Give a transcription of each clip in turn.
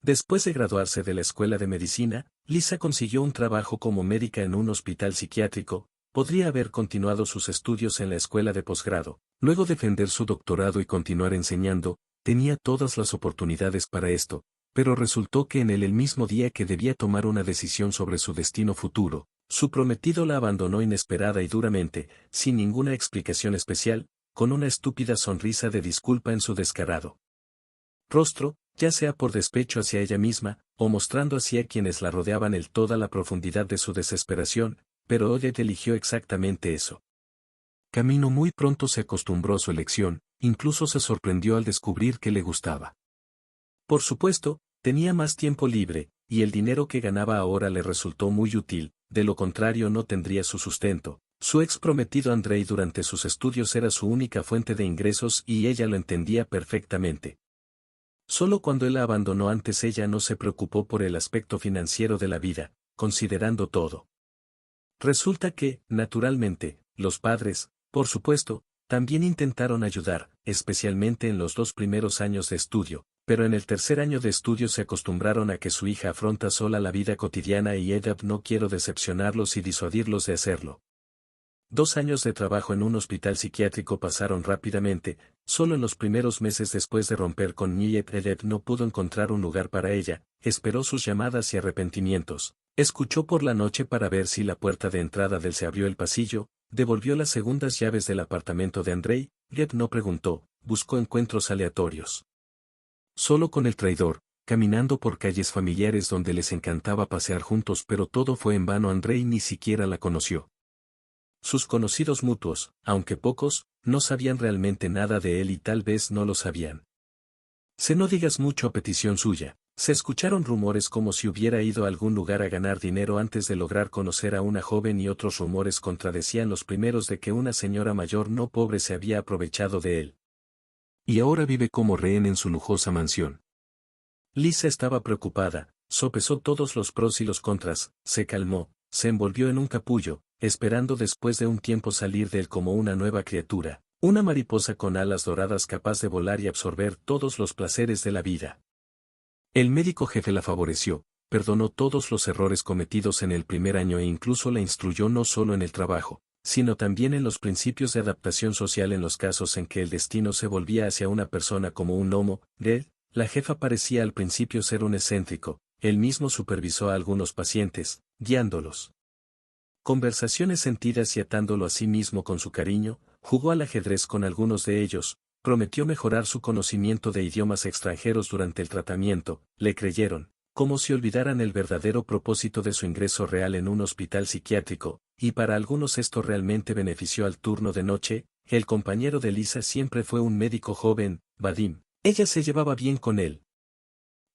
Después de graduarse de la escuela de medicina, Lisa consiguió un trabajo como médica en un hospital psiquiátrico. Podría haber continuado sus estudios en la escuela de posgrado, luego defender su doctorado y continuar enseñando. Tenía todas las oportunidades para esto, pero resultó que en el mismo día que debía tomar una decisión sobre su destino futuro, su prometido la abandonó inesperada y duramente, sin ninguna explicación especial, con una estúpida sonrisa de disculpa en su descarado rostro, ya sea por despecho hacia ella misma, o mostrando así a quienes la rodeaban toda la profundidad de su desesperación, pero Odette eligió exactamente eso. Camino muy pronto se acostumbró a su elección, incluso se sorprendió al descubrir que le gustaba. Por supuesto, tenía más tiempo libre, y el dinero que ganaba ahora le resultó muy útil, de lo contrario no tendría su sustento. Su ex prometido Andrei durante sus estudios era su única fuente de ingresos y ella lo entendía perfectamente. Solo cuando él la abandonó antes ella no se preocupó por el aspecto financiero de la vida, considerando todo. Resulta que, naturalmente, los padres, por supuesto, también intentaron ayudar, especialmente en los 2 primeros años de estudio, pero en el tercer año de estudio se acostumbraron a que su hija afronta sola la vida cotidiana y ella no quiero decepcionarlos y disuadirlos de hacerlo. 2 años de trabajo en un hospital psiquiátrico pasaron rápidamente. Solo en los primeros meses después de romper con Niet Edith no pudo encontrar un lugar para ella, esperó sus llamadas y arrepentimientos, escuchó por la noche para ver si la puerta de entrada del se abrió el pasillo, devolvió las segundas llaves del apartamento de Andrei, Edith no preguntó, buscó encuentros aleatorios. Solo con el traidor, caminando por calles familiares donde les encantaba pasear juntos pero todo fue en vano Andrei ni siquiera la conoció. Sus conocidos mutuos, aunque pocos, no sabían realmente nada de él y tal vez no lo sabían. No digas mucho a petición suya, se escucharon rumores como si hubiera ido a algún lugar a ganar dinero antes de lograr conocer a una joven y otros rumores contradecían los primeros de que una señora mayor no pobre se había aprovechado de él. Y ahora vive como rehén en su lujosa mansión. Lisa estaba preocupada, sopesó todos los pros y los contras, se calmó, se envolvió en un capullo, esperando después de un tiempo salir de él como una nueva criatura, una mariposa con alas doradas capaz de volar y absorber todos los placeres de la vida. El médico jefe la favoreció, perdonó todos los errores cometidos en el primer año e incluso la instruyó no solo en el trabajo, sino también en los principios de adaptación social en los casos en que el destino se volvía hacia una persona como un gnomo. La jefa parecía al principio ser un excéntrico, él mismo supervisó a algunos pacientes, guiándolos. Conversaciones sentidas y atándolo a sí mismo con su cariño, jugó al ajedrez con algunos de ellos, prometió mejorar su conocimiento de idiomas extranjeros durante el tratamiento, le creyeron, como si olvidaran el verdadero propósito de su ingreso real en un hospital psiquiátrico, y para algunos esto realmente benefició al turno de noche. El compañero de Lisa siempre fue un médico joven, Vadim. Ella se llevaba bien con él.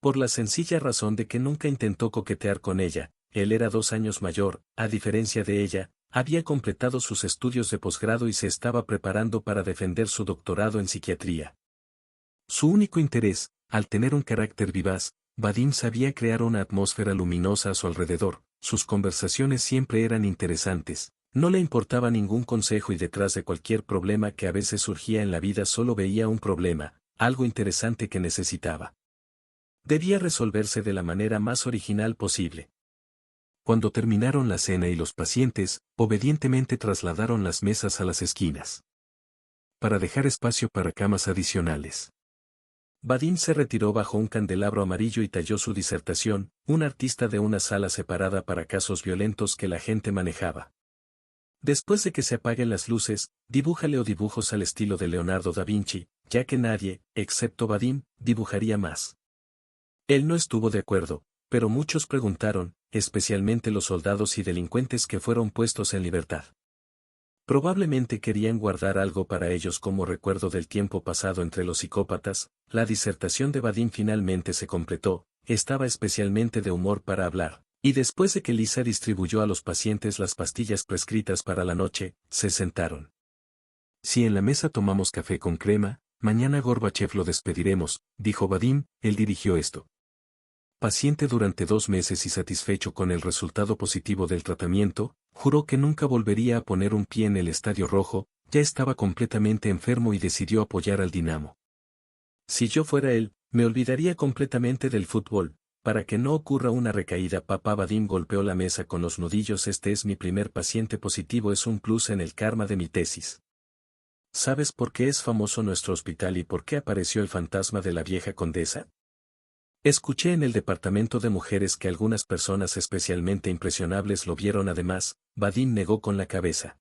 Por la sencilla razón de que nunca intentó coquetear con ella. Él era 2 años mayor, a diferencia de ella, había completado sus estudios de posgrado y se estaba preparando para defender su doctorado en psiquiatría. Su único interés, al tener un carácter vivaz, Vadim sabía crear una atmósfera luminosa a su alrededor, sus conversaciones siempre eran interesantes, no le importaba ningún consejo y detrás de cualquier problema que a veces surgía en la vida solo veía un problema, algo interesante que necesitaba. Debía resolverse de la manera más original posible. Cuando terminaron la cena y los pacientes, obedientemente trasladaron las mesas a las esquinas, para dejar espacio para camas adicionales. Vadim se retiró bajo un candelabro amarillo y talló su disertación, un artista de una sala separada para casos violentos que la gente manejaba. Después de que se apaguen las luces, dibújale o dibujos al estilo de Leonardo da Vinci, ya que nadie, excepto Vadim, dibujaría más. Él no estuvo de acuerdo, pero muchos preguntaron, especialmente los soldados y delincuentes que fueron puestos en libertad. Probablemente querían guardar algo para ellos como recuerdo del tiempo pasado entre los psicópatas. La disertación de Vadim finalmente se completó, estaba especialmente de humor para hablar, y después de que Lisa distribuyó a los pacientes las pastillas prescritas para la noche, se sentaron. Si en la mesa tomamos café con crema, mañana Gorbachev lo despediremos, dijo Vadim, él dirigió esto. Paciente durante 2 meses y satisfecho con el resultado positivo del tratamiento, juró que nunca volvería a poner un pie en el Estadio Rojo, ya estaba completamente enfermo y decidió apoyar al Dinamo. Si yo fuera él, Me olvidaría completamente del fútbol. Para que no ocurra una recaída, papá Vadim golpeó la mesa con los nudillos. Este es mi primer paciente positivo, es un plus en el karma de mi tesis. ¿Sabes por qué es famoso nuestro hospital y por qué apareció el fantasma de la vieja condesa? Escuché en el departamento de mujeres que algunas personas especialmente impresionables lo vieron. Además, Vadim negó con la cabeza.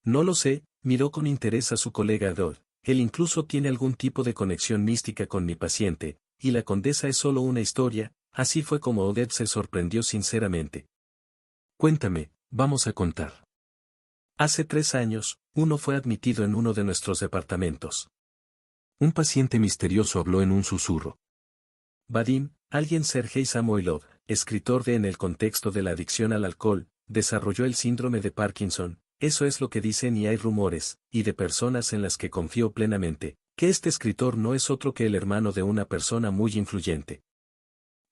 No lo sé, miró con interés a su colega Dodd. Él incluso tiene algún tipo de conexión mística con mi paciente, y la condesa es solo una historia. Así fue como Odette se sorprendió sinceramente. Cuéntame, vamos a contar. Hace 3 años, uno fue admitido en uno de nuestros departamentos. Un paciente misterioso habló en un susurro. Vadim, alguien Sergei Samoilov, escritor de En el contexto de la adicción al alcohol, desarrolló el síndrome de Parkinson. Eso es lo que dicen y hay rumores, y de personas en las que confío plenamente, que este escritor no es otro que el hermano de una persona muy influyente.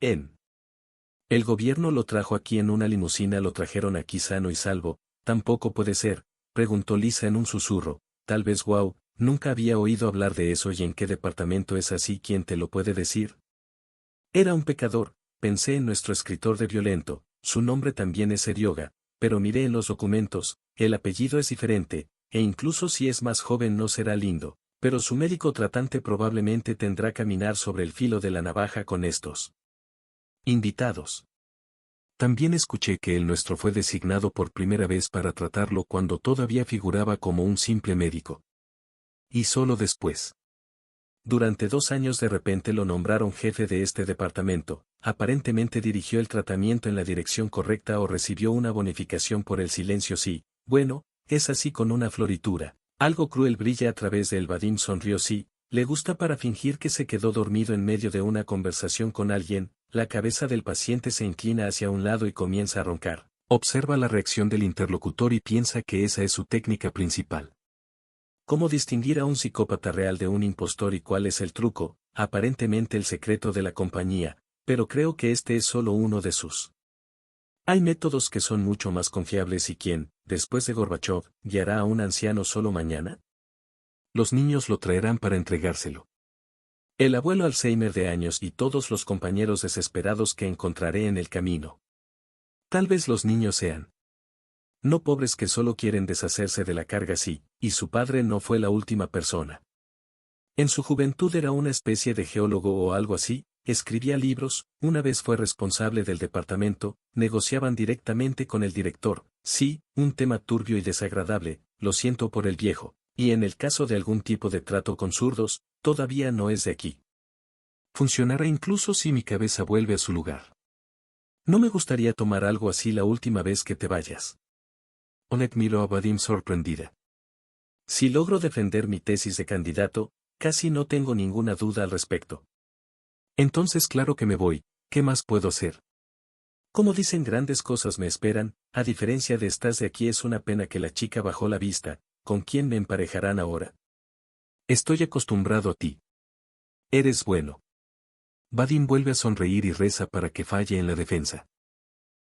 El gobierno lo trajo aquí en una limusina, lo trajeron aquí sano y salvo. Tampoco puede ser, preguntó Lisa en un susurro. Tal vez nunca había oído hablar de eso. ¿Y en qué departamento es así? ¿Quién te lo puede decir? Era un pecador, pensé en nuestro escritor de Violento, su nombre también es Serioga, pero miré en los documentos, el apellido es diferente, e incluso si es más joven no será lindo, pero su médico tratante probablemente tendrá que caminar sobre el filo de la navaja con estos invitados. También escuché que el nuestro fue designado por primera vez para tratarlo cuando todavía figuraba como un simple médico. Y solo después. Durante 2 años de repente lo nombraron jefe de este departamento. Aparentemente dirigió el tratamiento en la dirección correcta o recibió una bonificación por el silencio. Sí, bueno, es así con una floritura. Algo cruel brilla a través de él. Vadim sonrió. Sí, le gusta para fingir que se quedó dormido en medio de una conversación con alguien. La cabeza del paciente se inclina hacia un lado y comienza a roncar. Observa la reacción del interlocutor y piensa que esa es su técnica principal. ¿Cómo distinguir a un psicópata real de un impostor y cuál es el truco? Aparentemente el secreto de la compañía, pero creo que este es solo uno de sus. Hay métodos que son mucho más confiables. ¿Y quién, después de Gorbachov, guiará a un anciano solo mañana? Los niños lo traerán para entregárselo. El abuelo Alzheimer de años y todos los compañeros desesperados que encontraré en el camino. Tal vez los niños sean no pobres que solo quieren deshacerse de la carga. Sí, y su padre no fue la última persona. En su juventud era una especie de geólogo o algo así, escribía libros, una vez fue responsable del departamento, negociaban directamente con el director. Sí, un tema turbio y desagradable, lo siento por el viejo, y en el caso de algún tipo de trato con zurdos, todavía no es de aquí. Funcionará incluso si mi cabeza vuelve a su lugar. No me gustaría tomar algo así la última vez que te vayas. Onet miró a Vadim sorprendida. Si logro defender mi tesis de candidato, casi no tengo ninguna duda al respecto. Entonces claro que me voy, ¿qué más puedo hacer? Como dicen, grandes cosas me esperan. A diferencia de estás de aquí. Es una pena que la chica bajó la vista. ¿Con quién me emparejarán ahora? Estoy acostumbrado a ti. Eres bueno. Vadim vuelve a sonreír y reza para que falle en la defensa.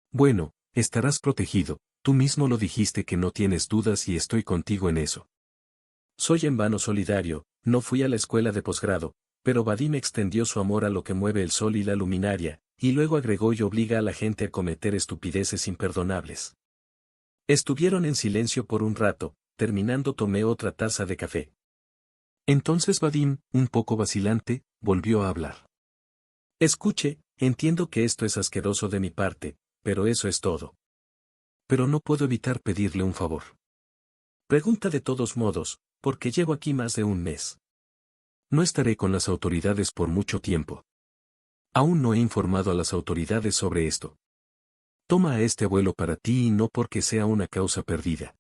Bueno, estarás protegido. Tú mismo lo dijiste que no tienes dudas y estoy contigo en eso. Soy en vano solidario, no fui a la escuela de posgrado, pero Vadim extendió su amor a lo que mueve el sol y la luminaria, y luego agregó y obliga a la gente a cometer estupideces imperdonables. Estuvieron en silencio por un rato, terminando tomé otra taza de café. Entonces Vadim, un poco vacilante, volvió a hablar. Escuche, entiendo que esto es asqueroso de mi parte, pero eso es todo. Pero no puedo evitar pedirle un favor. Pregunta de todos modos, porque llevo aquí más de un mes. No estaré con las autoridades por mucho tiempo. Aún no he informado a las autoridades sobre esto. Toma a este abuelo para ti y no porque sea una causa perdida.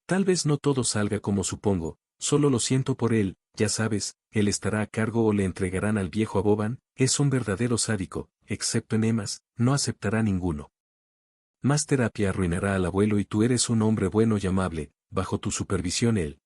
Tal vez no todo salga como supongo, solo lo siento por él, ya sabes, él estará a cargo o le entregarán al viejo a Boban. Es un verdadero sádico, excepto enemas, no aceptará ninguno. Más terapia arruinará al abuelo y tú eres un hombre bueno y amable, bajo tu supervisión él.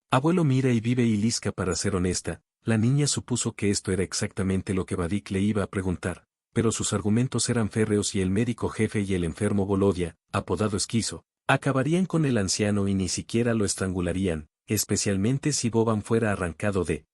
Abuelo mira y vive y Liska. Para ser honesta, la niña supuso que esto era exactamente lo que Vadik le iba a preguntar, pero sus argumentos eran férreos y el médico jefe y el enfermo Volodia, apodado Esquizo, acabarían con el anciano y ni siquiera lo estrangularían, especialmente si Boban fuera arrancado de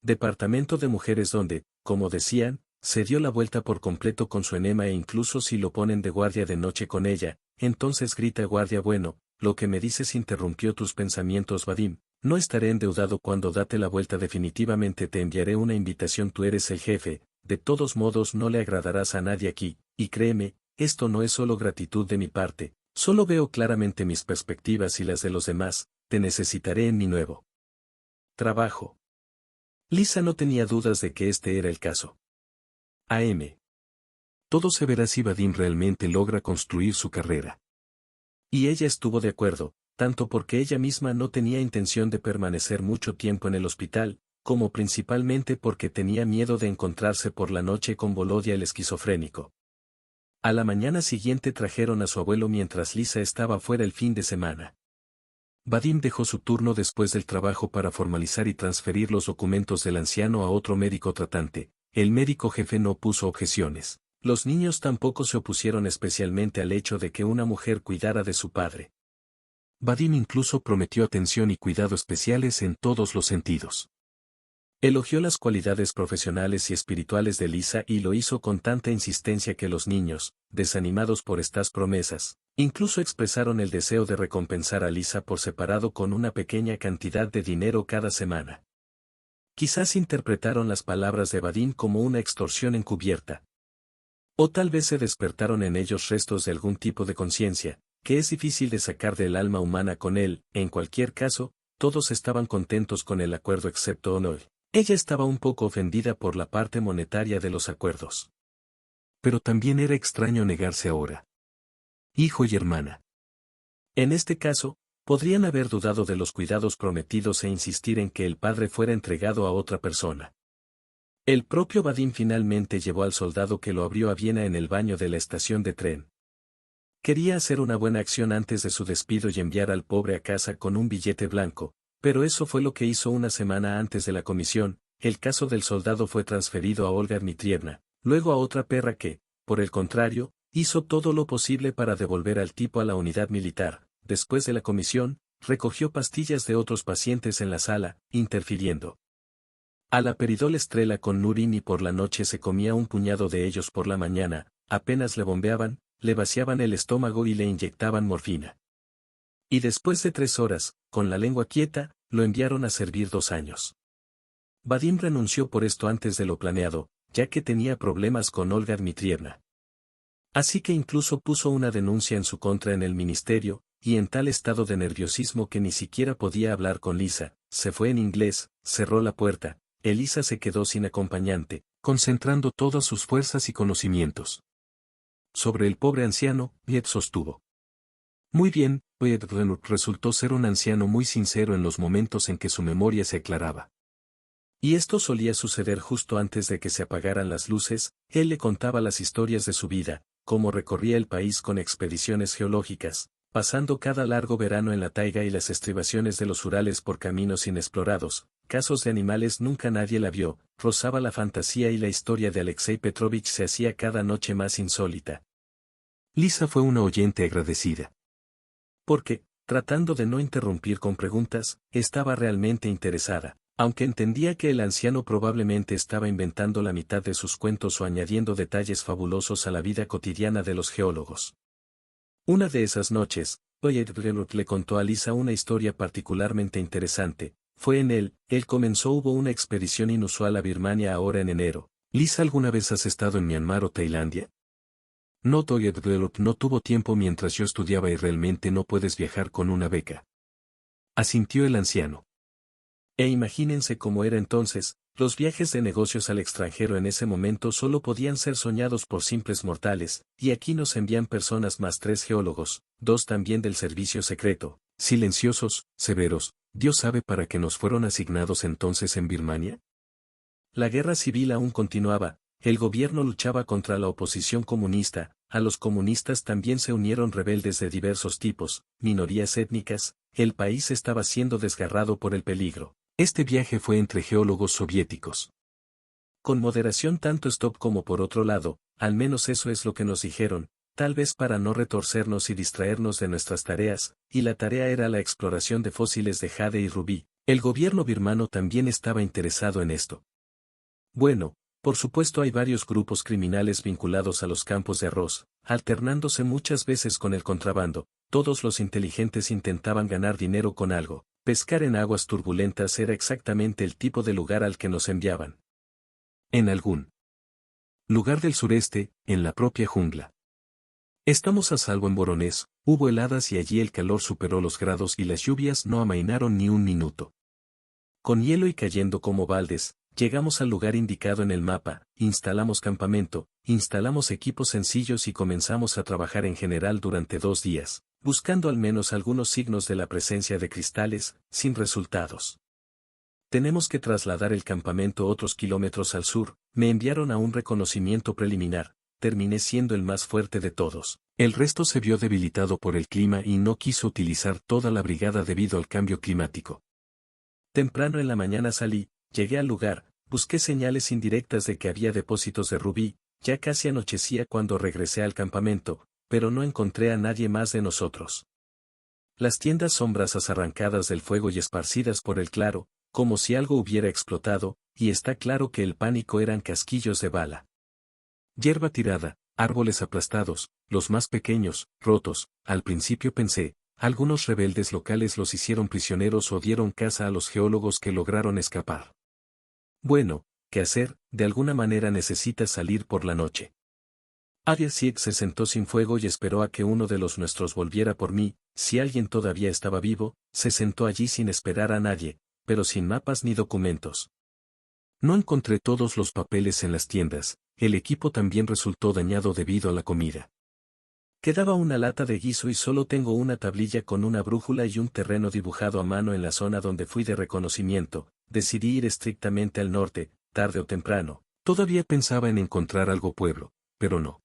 departamento de mujeres donde, como decían, se dio la vuelta por completo con su enema e incluso si lo ponen de guardia de noche con ella, entonces grita guardia bueno, lo que me dices interrumpió tus pensamientos Vadim, no estaré endeudado cuando date la vuelta definitivamente te enviaré una invitación tú eres el jefe, de todos modos no le agradarás a nadie aquí, y créeme, esto no es solo gratitud de mi parte, solo veo claramente mis perspectivas y las de los demás, te necesitaré en mi nuevo trabajo. Lisa no tenía dudas de que este era el caso. AM. Todo se verá si Vadim realmente logra construir su carrera. Y ella estuvo de acuerdo, tanto porque ella misma no tenía intención de permanecer mucho tiempo en el hospital, como principalmente porque tenía miedo de encontrarse por la noche con Volodia el esquizofrénico. A la mañana siguiente trajeron a su abuelo mientras Lisa estaba fuera el fin de semana. Vadim dejó su turno después del trabajo para formalizar y transferir los documentos del anciano a otro médico tratante. El médico jefe no puso objeciones. Los niños tampoco se opusieron especialmente al hecho de que una mujer cuidara de su padre. Vadim incluso prometió atención y cuidado especiales en todos los sentidos. Elogió las cualidades profesionales y espirituales de Lisa y lo hizo con tanta insistencia que los niños, desanimados por estas promesas, incluso expresaron el deseo de recompensar a Lisa por separado con una pequeña cantidad de dinero cada semana. Quizás interpretaron las palabras de Vadim como una extorsión encubierta. O tal vez se despertaron en ellos restos de algún tipo de conciencia, que es difícil de sacar del alma humana con él, en cualquier caso, todos estaban contentos con el acuerdo excepto Honor. Ella estaba un poco ofendida por la parte monetaria de los acuerdos. Pero también era extraño negarse ahora. Hijo y hermana. En este caso, podrían haber dudado de los cuidados prometidos e insistir en que el padre fuera entregado a otra persona. El propio Vadim finalmente llevó al soldado que lo abrió a Viena en el baño de la estación de tren. Quería hacer una buena acción antes de su despido y enviar al pobre a casa con un billete blanco, pero eso fue lo que hizo una semana antes de la comisión. El caso del soldado fue transferido a Olga Dmitrievna, luego a otra perra que, por el contrario, hizo todo lo posible para devolver al tipo a la unidad militar. Después de la comisión, recogió pastillas de otros pacientes en la sala, interfiriendo. A la peridol estrella con Nurin y por la noche se comía un puñado de ellos por la mañana, apenas le bombeaban, le vaciaban el estómago y le inyectaban morfina. Y después de 3 horas, con la lengua quieta, lo enviaron a servir 2 años. Vadim renunció por esto antes de lo planeado, ya que tenía problemas con Olga Dmitrievna. Así que incluso puso una denuncia en su contra en el ministerio, y en tal estado de nerviosismo que ni siquiera podía hablar con Lisa, se fue en inglés, cerró la puerta, Elisa se quedó sin acompañante, concentrando todas sus fuerzas y conocimientos. Sobre el pobre anciano, Piet sostuvo. Muy bien, Piet resultó ser un anciano muy sincero en los momentos en que su memoria se aclaraba. Y esto solía suceder justo antes de que se apagaran las luces, él le contaba las historias de su vida, cómo recorría el país con expediciones geológicas, pasando cada largo verano en la taiga y las estribaciones de los Urales por caminos inexplorados, casos de animales nunca nadie la vio, rozaba la fantasía y la historia de Alexei Petrovich se hacía cada noche más insólita. Lisa fue una oyente agradecida. Porque, tratando de no interrumpir con preguntas, estaba realmente interesada, aunque entendía que el anciano probablemente estaba inventando la mitad de sus cuentos o añadiendo detalles fabulosos a la vida cotidiana de los geólogos. Una de esas noches, Piet le contó a Lisa una historia particularmente interesante. Fue en él comenzó hubo una expedición inusual a Birmania ahora en enero. Lisa, ¿alguna vez has estado en Myanmar o Tailandia? No, Piet no tuvo tiempo mientras yo estudiaba y realmente no puedes viajar con una beca. Asintió el anciano. E imagínense cómo era entonces, los viajes de negocios al extranjero en ese momento solo podían ser soñados por simples mortales, y aquí nos envían personas más 3 geólogos, 2 también del servicio secreto, silenciosos, severos, Dios sabe para qué nos fueron asignados entonces en Birmania. La guerra civil aún continuaba, el gobierno luchaba contra la oposición comunista, a los comunistas también se unieron rebeldes de diversos tipos, minorías étnicas, el país estaba siendo desgarrado por el peligro. Este viaje fue entre geólogos soviéticos. Con moderación tanto stop como por otro lado, al menos eso es lo que nos dijeron, tal vez para no retorcernos y distraernos de nuestras tareas, y la tarea era la exploración de fósiles de jade y rubí. El gobierno birmano también estaba interesado en esto. Bueno, por supuesto hay varios grupos criminales vinculados a los campos de arroz, alternándose muchas veces con el contrabando. Todos los inteligentes intentaban ganar dinero con algo. Pescar en aguas turbulentas era exactamente el tipo de lugar al que nos enviaban. En algún lugar del sureste, en la propia jungla. Estamos a salvo en Voronezh, hubo heladas y allí el calor superó los grados y las lluvias no amainaron ni un minuto. Con hielo y cayendo como baldes, llegamos al lugar indicado en el mapa, instalamos campamento, instalamos equipos sencillos y comenzamos a trabajar en general durante 2 días, buscando al menos algunos signos de la presencia de cristales, sin resultados. Tenemos que trasladar el campamento otros kilómetros al sur, me enviaron a un reconocimiento preliminar, terminé siendo el más fuerte de todos. El resto se vio debilitado por el clima y no quiso utilizar toda la brigada debido al cambio climático. Temprano en la mañana salí, llegué al lugar, busqué señales indirectas de que había depósitos de rubí, ya casi anochecía cuando regresé al campamento, pero no encontré a nadie más de nosotros. Las tiendas son brasas arrancadas del fuego y esparcidas por el claro, como si algo hubiera explotado, y está claro que el pánico eran casquillos de bala. Hierba tirada, árboles aplastados, los más pequeños, rotos, al principio pensé, algunos rebeldes locales los hicieron prisioneros o dieron caza a los geólogos que lograron escapar. Bueno, ¿qué hacer? De alguna manera necesitas salir por la noche. Arya Sieg se sentó sin fuego y esperó a que uno de los nuestros volviera por mí. Si alguien todavía estaba vivo, se sentó allí sin esperar a nadie, pero sin mapas ni documentos. No encontré todos los papeles en las tiendas, el equipo también resultó dañado debido a la comida. Quedaba una lata de guiso y solo tengo una tablilla con una brújula y un terreno dibujado a mano en la zona donde fui de reconocimiento. Decidí ir estrictamente al norte, tarde o temprano. Todavía pensaba en encontrar algo pueblo, pero no.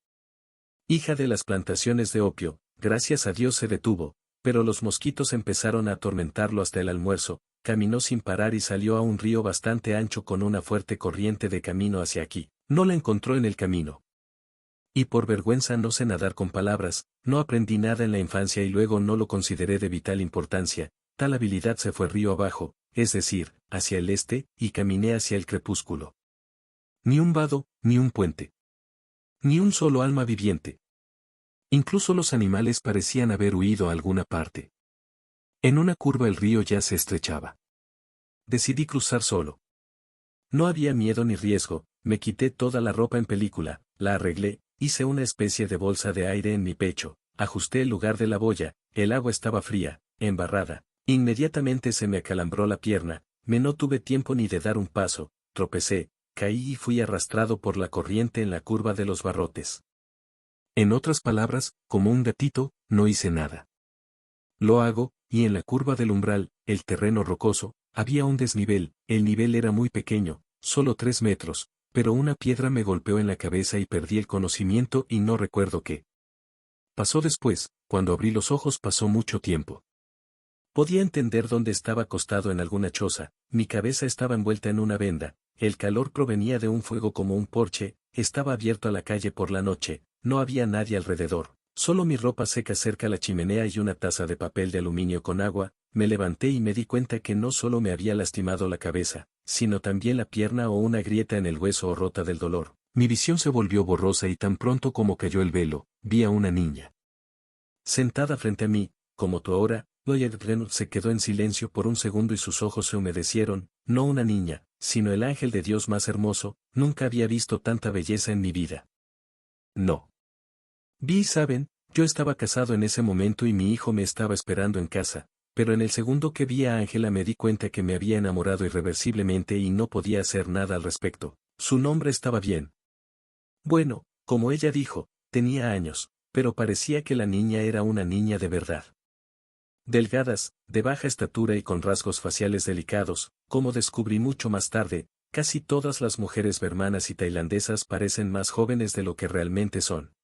Hija de las plantaciones de opio, gracias a Dios se detuvo, pero los mosquitos empezaron a atormentarlo hasta el almuerzo. Caminó sin parar y salió a un río bastante ancho con una fuerte corriente de camino hacia aquí. No la encontró en el camino. Y por vergüenza no sé nadar con palabras, no aprendí nada en la infancia y luego no lo consideré de vital importancia. Tal habilidad se fue río abajo, es decir, hacia el este, y caminé hacia el crepúsculo. Ni un vado, ni un puente. Ni un solo alma viviente. Incluso los animales parecían haber huido a alguna parte. En una curva el río ya se estrechaba. Decidí cruzar solo. No había miedo ni riesgo, me quité toda la ropa en película, la arreglé, hice una especie de bolsa de aire en mi pecho, ajusté el lugar de la boya, el agua estaba fría, embarrada, inmediatamente se me acalambró la pierna, no tuve tiempo ni de dar un paso, tropecé, caí y fui arrastrado por la corriente en la curva de los barrotes. En otras palabras, como un gatito, no hice nada. Lo hago, y en la curva del umbral, el terreno rocoso, había un desnivel, el nivel era muy pequeño, solo 3 metros, pero una piedra me golpeó en la cabeza y perdí el conocimiento y no recuerdo qué pasó después. Cuando abrí los ojos pasó mucho tiempo. Podía entender dónde estaba acostado en alguna choza, mi cabeza estaba envuelta en una venda, el calor provenía de un fuego como un porche, estaba abierto a la calle por la noche, no había nadie alrededor. Solo mi ropa seca cerca a la chimenea y una taza de papel de aluminio con agua. Me levanté y me di cuenta que no solo me había lastimado la cabeza, sino también la pierna o una grieta en el hueso o rota del dolor. Mi visión se volvió borrosa y tan pronto como cayó el velo, vi a una niña sentada frente a mí, como tú ahora. Lloyd Reynolds se quedó en silencio por un segundo y sus ojos se humedecieron. No una niña, sino el ángel de Dios más hermoso. Nunca había visto tanta belleza en mi vida. No. Saben, yo estaba casado en ese momento y mi hijo me estaba esperando en casa, pero en el segundo que vi a Ángela me di cuenta que me había enamorado irreversiblemente y no podía hacer nada al respecto. Su nombre estaba bien. Bueno, como ella dijo, tenía años, pero parecía que la niña era una niña de verdad. Delgadas, de baja estatura y con rasgos faciales delicados, como descubrí mucho más tarde, casi todas las mujeres birmanas y tailandesas parecen más jóvenes de lo que realmente son.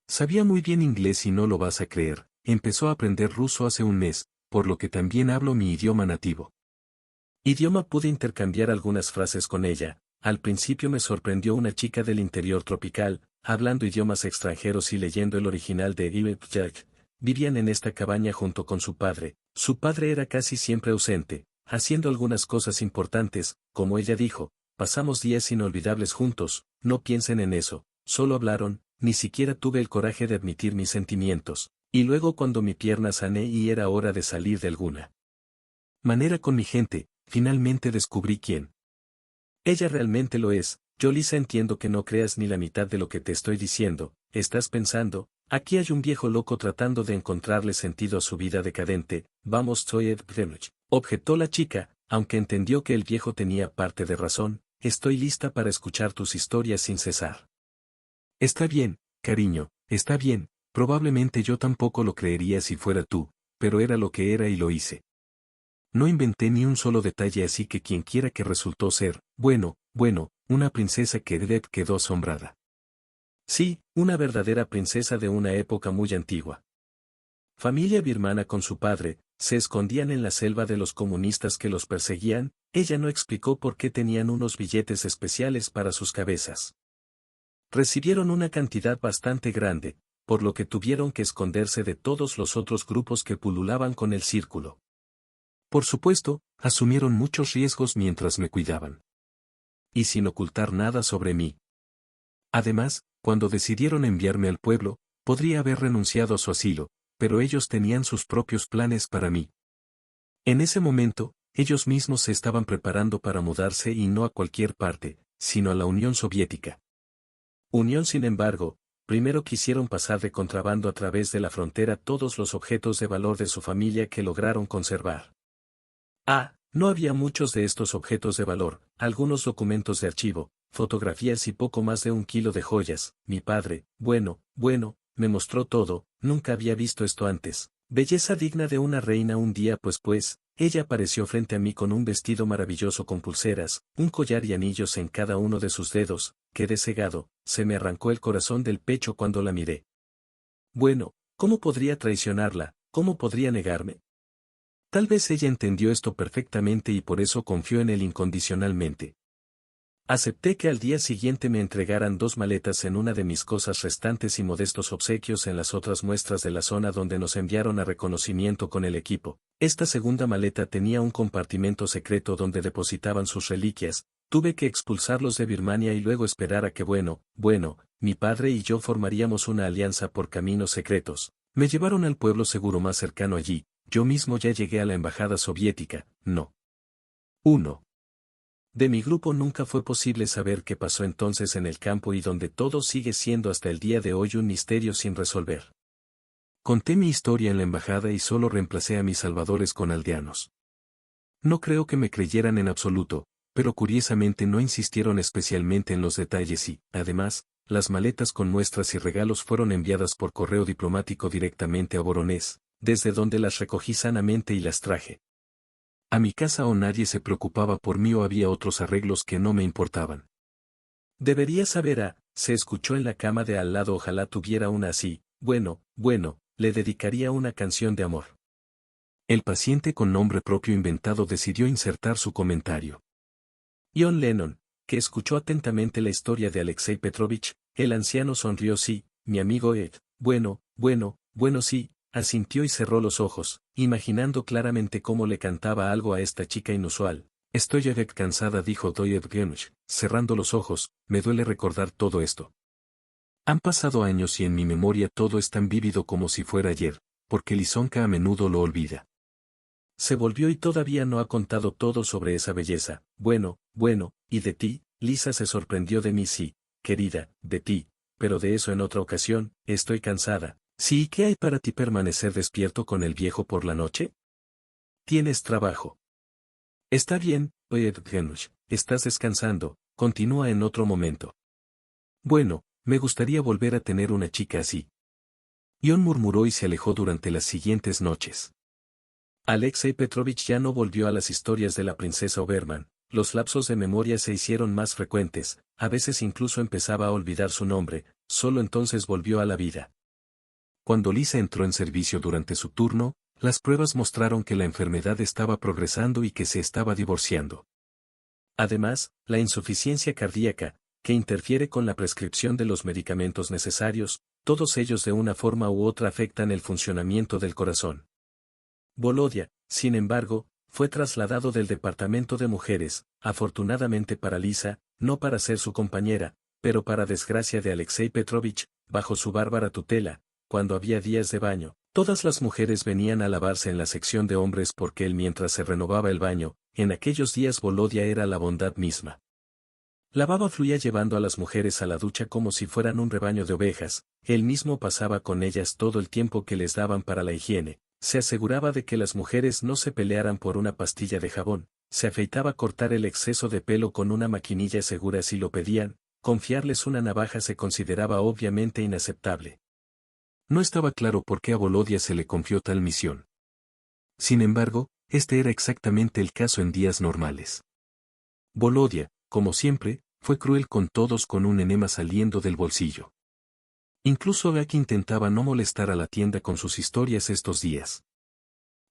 Sabía muy bien inglés y no lo vas a creer, empezó a aprender ruso hace un mes, por lo que también hablo mi idioma nativo. Pude intercambiar algunas frases con ella. Al principio me sorprendió una chica del interior tropical, hablando idiomas extranjeros y leyendo el original de Ibn Jack. Vivían en esta cabaña junto con su padre era casi siempre ausente, haciendo algunas cosas importantes, como ella dijo, pasamos días inolvidables juntos, no piensen en eso, solo hablaron, ni siquiera tuve el coraje de admitir mis sentimientos, y luego cuando mi pierna sané y era hora de salir de alguna manera con mi gente, finalmente descubrí quién ella realmente lo es. Yo, Lisa, entiendo que no creas ni la mitad de lo que te estoy diciendo. Estás pensando, aquí hay un viejo loco tratando de encontrarle sentido a su vida decadente. Vamos, soy Ed Greenwich, objetó la chica, aunque entendió que el viejo tenía parte de razón. Estoy lista para escuchar tus historias sin cesar. Está bien, cariño, está bien. Probablemente yo tampoco lo creería si fuera tú, pero era lo que era y lo hice. No inventé ni un solo detalle, así que quienquiera que resultó ser, bueno, una princesa, que Ed quedó asombrada. Sí, una verdadera princesa de una época muy antigua. Familia birmana con su padre, se escondían en la selva de los comunistas que los perseguían. Ella no explicó por qué tenían unos billetes especiales para sus cabezas. Recibieron una cantidad bastante grande, por lo que tuvieron que esconderse de todos los otros grupos que pululaban con el círculo. Por supuesto, asumieron muchos riesgos mientras me cuidaban. Y sin ocultar nada sobre mí. Además, cuando decidieron enviarme al pueblo, podría haber renunciado a su asilo, pero ellos tenían sus propios planes para mí. En ese momento, ellos mismos se estaban preparando para mudarse, y no a cualquier parte, sino a la Unión Soviética. Sin embargo, primero quisieron pasar de contrabando a través de la frontera todos los objetos de valor de su familia que lograron conservar. No había muchos de estos objetos de valor, algunos documentos de archivo, fotografías y poco más de 1 kilo de joyas. Mi padre, me mostró todo. Nunca había visto esto antes. Belleza digna de una reina. Un día pues, ella apareció frente a mí con un vestido maravilloso con pulseras, un collar y anillos en cada uno de sus dedos. Quedé cegado, se me arrancó el corazón del pecho cuando la miré. ¿Cómo podría traicionarla? ¿Cómo podría negarme? Tal vez ella entendió esto perfectamente y por eso confió en él incondicionalmente. Acepté que al día siguiente me entregaran 2 maletas en una de mis cosas restantes y modestos obsequios en las otras muestras de la zona donde nos enviaron a reconocimiento con el equipo. Esta segunda maleta tenía un compartimento secreto donde depositaban sus reliquias. Tuve que expulsarlos de Birmania y luego esperar a que mi padre y yo formaríamos una alianza por caminos secretos. Me llevaron al pueblo seguro más cercano allí. Yo mismo ya llegué a la embajada soviética. De mi grupo nunca fue posible saber qué pasó entonces en el campo, y donde todo sigue siendo hasta el día de hoy un misterio sin resolver. Conté mi historia en la embajada y solo reemplacé a mis salvadores con aldeanos. No creo que me creyeran en absoluto, pero curiosamente no insistieron especialmente en los detalles y, además, las maletas con muestras y regalos fueron enviadas por correo diplomático directamente a Voronezh, desde donde las recogí sanamente y las traje a mi casa. O nadie se preocupaba por mí o había otros arreglos que no me importaban. Debería saber se escuchó en la cama de al lado. Ojalá tuviera una así. Le dedicaría una canción de amor. El paciente con nombre propio inventado decidió insertar su comentario. John Lennon, que escuchó atentamente la historia de Alexei Petrovich, el anciano sonrió. Sí, mi amigo Ed. Sí, asintió y cerró los ojos, imaginando claramente cómo le cantaba algo a esta chica inusual. Estoy cansada, dijo Evgeny, cerrando los ojos. Me duele recordar todo esto. Han pasado años y en mi memoria todo es tan vívido como si fuera ayer, porque Lisonka a menudo lo olvida. Se volvió y todavía no ha contado todo sobre esa belleza. ¿Y de ti? Lisa se sorprendió. De mí sí, querida, de ti, pero de eso en otra ocasión. Estoy cansada. Sí, ¿qué hay para ti permanecer despierto con el viejo por la noche? ¿Tienes trabajo? Está bien, Evgeny, estás descansando, continúa en otro momento. Me gustaría volver a tener una chica así. John murmuró y se alejó durante las siguientes noches. Alexei Petrovich ya no volvió a las historias de la princesa Oberman. Los lapsos de memoria se hicieron más frecuentes, a veces incluso empezaba a olvidar su nombre. Solo entonces volvió a la vida. Cuando Lisa entró en servicio durante su turno, las pruebas mostraron que la enfermedad estaba progresando y que se estaba divorciando. Además, la insuficiencia cardíaca, que interfiere con la prescripción de los medicamentos necesarios, todos ellos de una forma u otra afectan el funcionamiento del corazón. Volodia, sin embargo, fue trasladado del departamento de mujeres, afortunadamente para Lisa, no para ser su compañera, pero para desgracia de Alexei Petrovich, bajo su bárbara tutela, cuando había días de baño. Todas las mujeres venían a lavarse en la sección de hombres porque él mientras se renovaba el baño, en aquellos días Volodia era la bondad misma. La baba fluía llevando a las mujeres a la ducha como si fueran un rebaño de ovejas, él mismo pasaba con ellas todo el tiempo que les daban para la higiene, se aseguraba de que las mujeres no se pelearan por una pastilla de jabón, se afeitaba cortar el exceso de pelo con una maquinilla segura si lo pedían, confiarles una navaja se consideraba obviamente inaceptable. No estaba claro por qué a Volodia se le confió tal misión. Sin embargo, este era exactamente el caso en días normales. Volodia, como siempre, fue cruel con todos con un enema saliendo del bolsillo. Incluso Gaki intentaba no molestar a la tienda con sus historias estos días.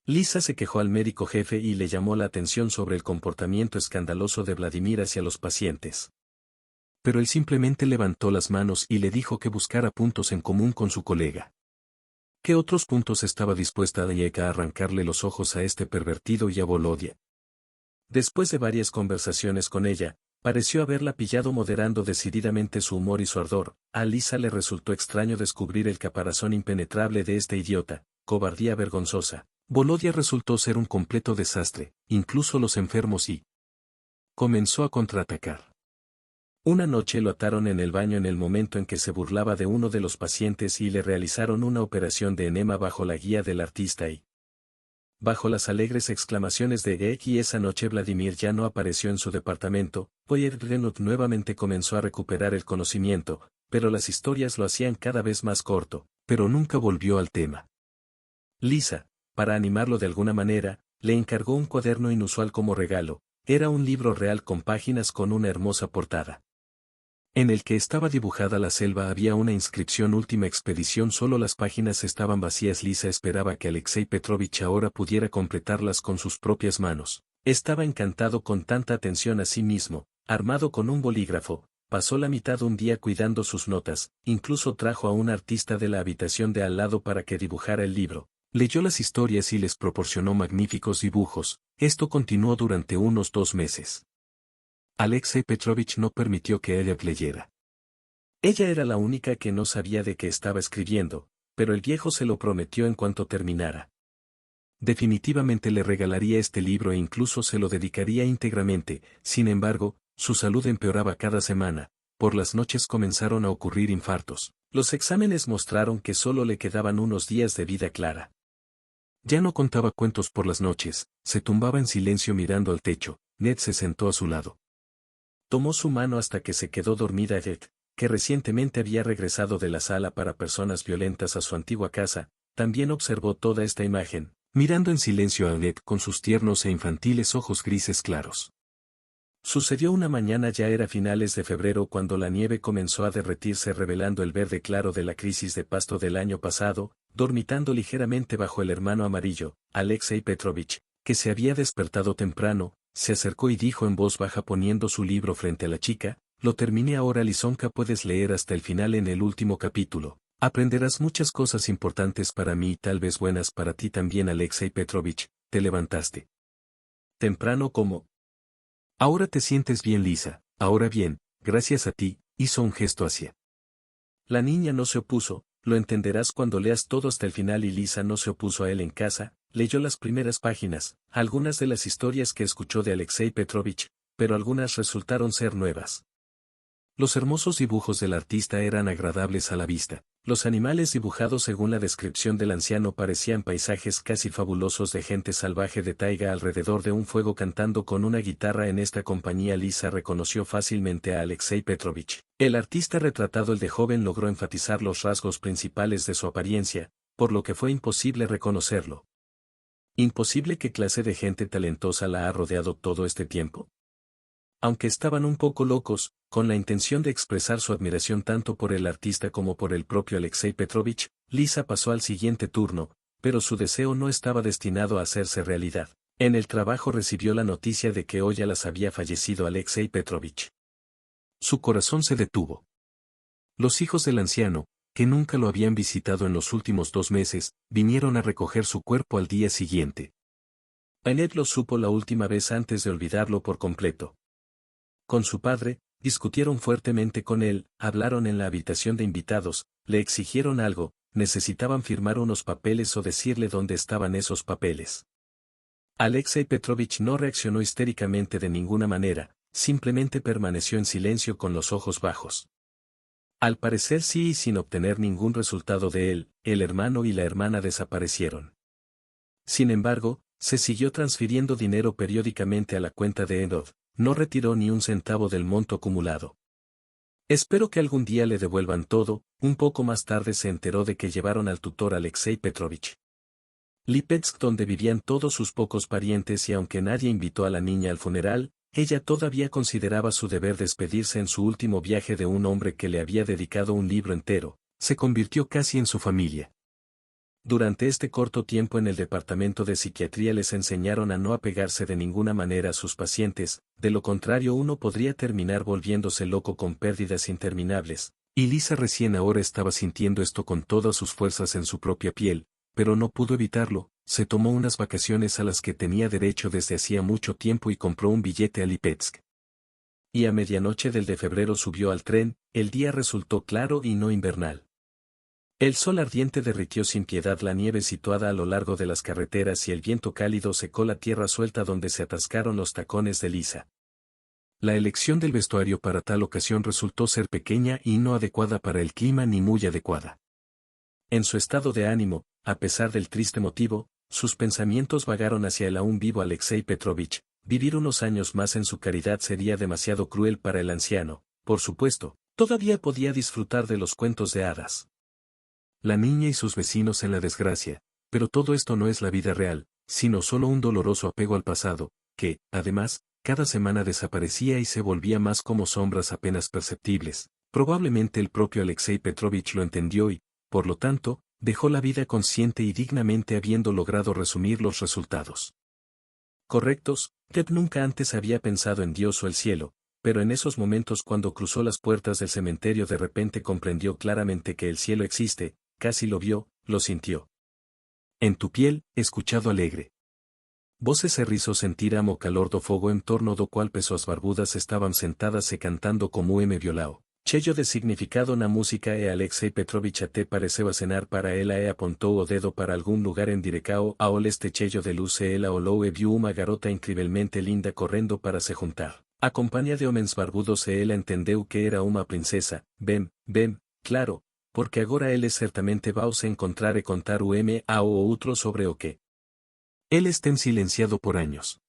Lisa se quejó al médico jefe y le llamó la atención sobre el comportamiento escandaloso de Vladimir hacia los pacientes. Pero él simplemente levantó las manos y le dijo que buscara puntos en común con su colega. ¿Qué otros puntos estaba dispuesta a arrancarle los ojos a este pervertido y a Volodia? Después de varias conversaciones con ella, pareció haberla pillado moderando decididamente su humor y su ardor. A Lisa le resultó extraño descubrir el caparazón impenetrable de este idiota, cobardía vergonzosa. Volodia resultó ser un completo desastre, incluso los enfermos y comenzó a contraatacar. Una noche lo ataron en el baño en el momento en que se burlaba de uno de los pacientes y le realizaron una operación de enema bajo la guía del artista y bajo las alegres exclamaciones de Geek y esa noche Vladimir ya no apareció en su departamento. Voyergrenut nuevamente comenzó a recuperar el conocimiento, pero las historias lo hacían cada vez más corto, pero nunca volvió al tema. Lisa, para animarlo de alguna manera, le encargó un cuaderno inusual como regalo, era un libro real con páginas con una hermosa portada. En el que estaba dibujada la selva había una inscripción última expedición solo las páginas estaban vacías Lisa esperaba que Alexei Petrovich ahora pudiera completarlas con sus propias manos. Estaba encantado con tanta atención a sí mismo, armado con un bolígrafo, pasó la mitad de un día cuidando sus notas, incluso trajo a un artista de la habitación de al lado para que dibujara el libro. Leyó las historias y les proporcionó magníficos dibujos, esto continuó durante unos 2 meses. Alexei Petrovich no permitió que ella leyera. Ella era la única que no sabía de qué estaba escribiendo, pero el viejo se lo prometió en cuanto terminara. Definitivamente le regalaría este libro e incluso se lo dedicaría íntegramente, sin embargo, su salud empeoraba cada semana, por las noches comenzaron a ocurrir infartos. Los exámenes mostraron que solo le quedaban unos días de vida clara. Ya no contaba cuentos por las noches, se tumbaba en silencio mirando al techo. Ned se sentó a su lado. Tomó su mano hasta que se quedó dormida Jet, que recientemente había regresado de la sala para personas violentas a su antigua casa, también observó toda esta imagen, mirando en silencio a Jet con sus tiernos e infantiles ojos grises claros. Sucedió una mañana ya era finales de febrero cuando la nieve comenzó a derretirse revelando el verde claro de la crisis de pasto del año pasado, dormitando ligeramente bajo el hermano amarillo, Alexei Petrovich, que se había despertado temprano, se acercó y dijo en voz baja poniendo su libro frente a la chica, lo terminé ahora Lisonka puedes leer hasta el final en el último capítulo, aprenderás muchas cosas importantes para mí y tal vez buenas para ti también Alexei Petrovich, te levantaste. Temprano como. Ahora te sientes bien Lisa, ahora bien, gracias a ti, hizo un gesto hacia. La niña no se opuso, lo entenderás cuando leas todo hasta el final y Lisa no se opuso a él en casa, leyó las primeras páginas, algunas de las historias que escuchó de Alexei Petrovich, pero algunas resultaron ser nuevas. Los hermosos dibujos del artista eran agradables a la vista, los animales dibujados según la descripción del anciano parecían paisajes casi fabulosos de gente salvaje de taiga alrededor de un fuego cantando con una guitarra en esta compañía Lisa reconoció fácilmente a Alexei Petrovich. El artista retratado el de joven logró enfatizar los rasgos principales de su apariencia, por lo que fue imposible reconocerlo. ¿Imposible qué clase de gente talentosa la ha rodeado todo este tiempo? Aunque estaban un poco locos, con la intención de expresar su admiración tanto por el artista como por el propio Alexei Petrovich, Lisa pasó al siguiente turno, pero su deseo no estaba destinado a hacerse realidad. En el trabajo recibió la noticia de que hoy a las había fallecido Alexei Petrovich. Su corazón se detuvo. Los hijos del anciano, que nunca lo habían visitado en los últimos 2 meses, vinieron a recoger su cuerpo al día siguiente. Annette lo supo la última vez antes de olvidarlo por completo. Con su padre, discutieron fuertemente con él, hablaron en la habitación de invitados, le exigieron algo, necesitaban firmar unos papeles o decirle dónde estaban esos papeles. Alexei Petrovich no reaccionó histéricamente de ninguna manera, simplemente permaneció en silencio con los ojos bajos. Al parecer sí y sin obtener ningún resultado de él, el hermano y la hermana desaparecieron. Sin embargo, se siguió transfiriendo dinero periódicamente a la cuenta de Edov, no retiró ni un centavo del monto acumulado. Espero que algún día le devuelvan todo. Un poco más tarde se enteró de que llevaron al tutor Alexei Petrovich. Lipetsk, donde vivían todos sus pocos parientes, y aunque nadie invitó a la niña al funeral, ella todavía consideraba su deber despedirse en su último viaje de un hombre que le había dedicado un libro entero, se convirtió casi en su familia. Durante este corto tiempo en el departamento de psiquiatría les enseñaron a no apegarse de ninguna manera a sus pacientes, de lo contrario uno podría terminar volviéndose loco con pérdidas interminables, y Lisa recién ahora estaba sintiendo esto con todas sus fuerzas en su propia piel, pero no pudo evitarlo. Se tomó unas vacaciones a las que tenía derecho desde hacía mucho tiempo y compró un billete a Lipetsk. Y a medianoche del de febrero subió al tren. El día resultó claro y no invernal. El sol ardiente derritió sin piedad la nieve situada a lo largo de las carreteras y el viento cálido secó la tierra suelta donde se atascaron los tacones de Lisa. La elección del vestuario para tal ocasión resultó ser pequeña y no adecuada para el clima ni muy adecuada. En su estado de ánimo, a pesar del triste motivo, sus pensamientos vagaron hacia el aún vivo Alexei Petrovich. Vivir unos años más en su caridad sería demasiado cruel para el anciano. Por supuesto, todavía podía disfrutar de los cuentos de hadas. La niña y sus vecinos en la desgracia, pero todo esto no es la vida real, sino solo un doloroso apego al pasado, que, además, cada semana desaparecía y se volvía más como sombras apenas perceptibles. Probablemente el propio Alexei Petrovich lo entendió y, por lo tanto, dejó la vida consciente y dignamente habiendo logrado resumir los resultados correctos. Deb nunca antes había pensado en Dios o el cielo, pero en esos momentos cuando cruzó las puertas del cementerio de repente comprendió claramente que el cielo existe, casi lo vio, lo sintió. En tu piel, escuchado alegre. Voces e rizos sentir amo calor do fogo en torno do qual pessoas barbudas estaban sentadas e cantando como me violao. Cheio de significado na música e Alexei Petrovich até pareceu acenar para ela e apontou o dedo para algum lugar en direcao ao leste cheio de luz e ela olou e viu uma garota incrivelmente linda correndo para se juntar. A compañía de homens barbudos e ela entendeu que era uma princesa. Bem, claro, porque agora ele certamente vao se encontrar e contar o ao outro sobre o que él tem silenciado por años.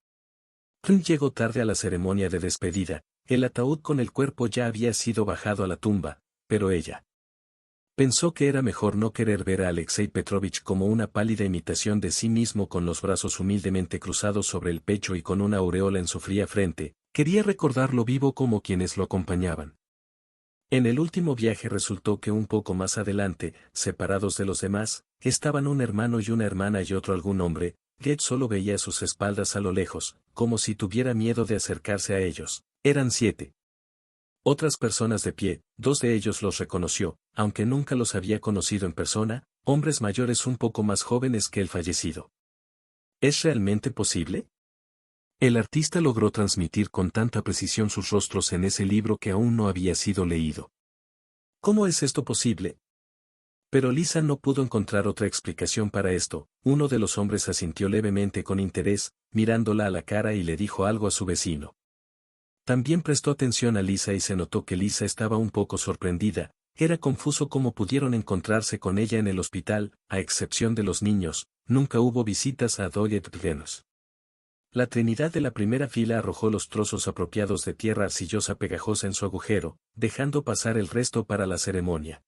Rin llegó tarde a la ceremonia de despedida. El ataúd con el cuerpo ya había sido bajado a la tumba, pero ella pensó que era mejor no querer ver a Alexei Petrovich como una pálida imitación de sí mismo con los brazos humildemente cruzados sobre el pecho y con una aureola en su fría frente. Quería recordarlo vivo como quienes lo acompañaban. En el último viaje resultó que un poco más adelante, separados de los demás, estaban un hermano y una hermana y otro algún hombre. Ged solo veía sus espaldas a lo lejos, como si tuviera miedo de acercarse a ellos. Eran 7. Otras personas de pie, 2 de ellos los reconoció, aunque nunca los había conocido en persona, hombres mayores un poco más jóvenes que el fallecido. ¿Es realmente posible? El artista logró transmitir con tanta precisión sus rostros en ese libro que aún no había sido leído. ¿Cómo es esto posible? Pero Lisa no pudo encontrar otra explicación para esto. Uno de los hombres asintió levemente con interés, mirándola a la cara y le dijo algo a su vecino. También prestó atención a Lisa y se notó que Lisa estaba un poco sorprendida. Era confuso cómo pudieron encontrarse con ella en el hospital. A excepción de los niños, nunca hubo visitas a Doyet Venus. La Trinidad de la primera fila arrojó los trozos apropiados de tierra arcillosa pegajosa en su agujero, dejando pasar el resto para la ceremonia.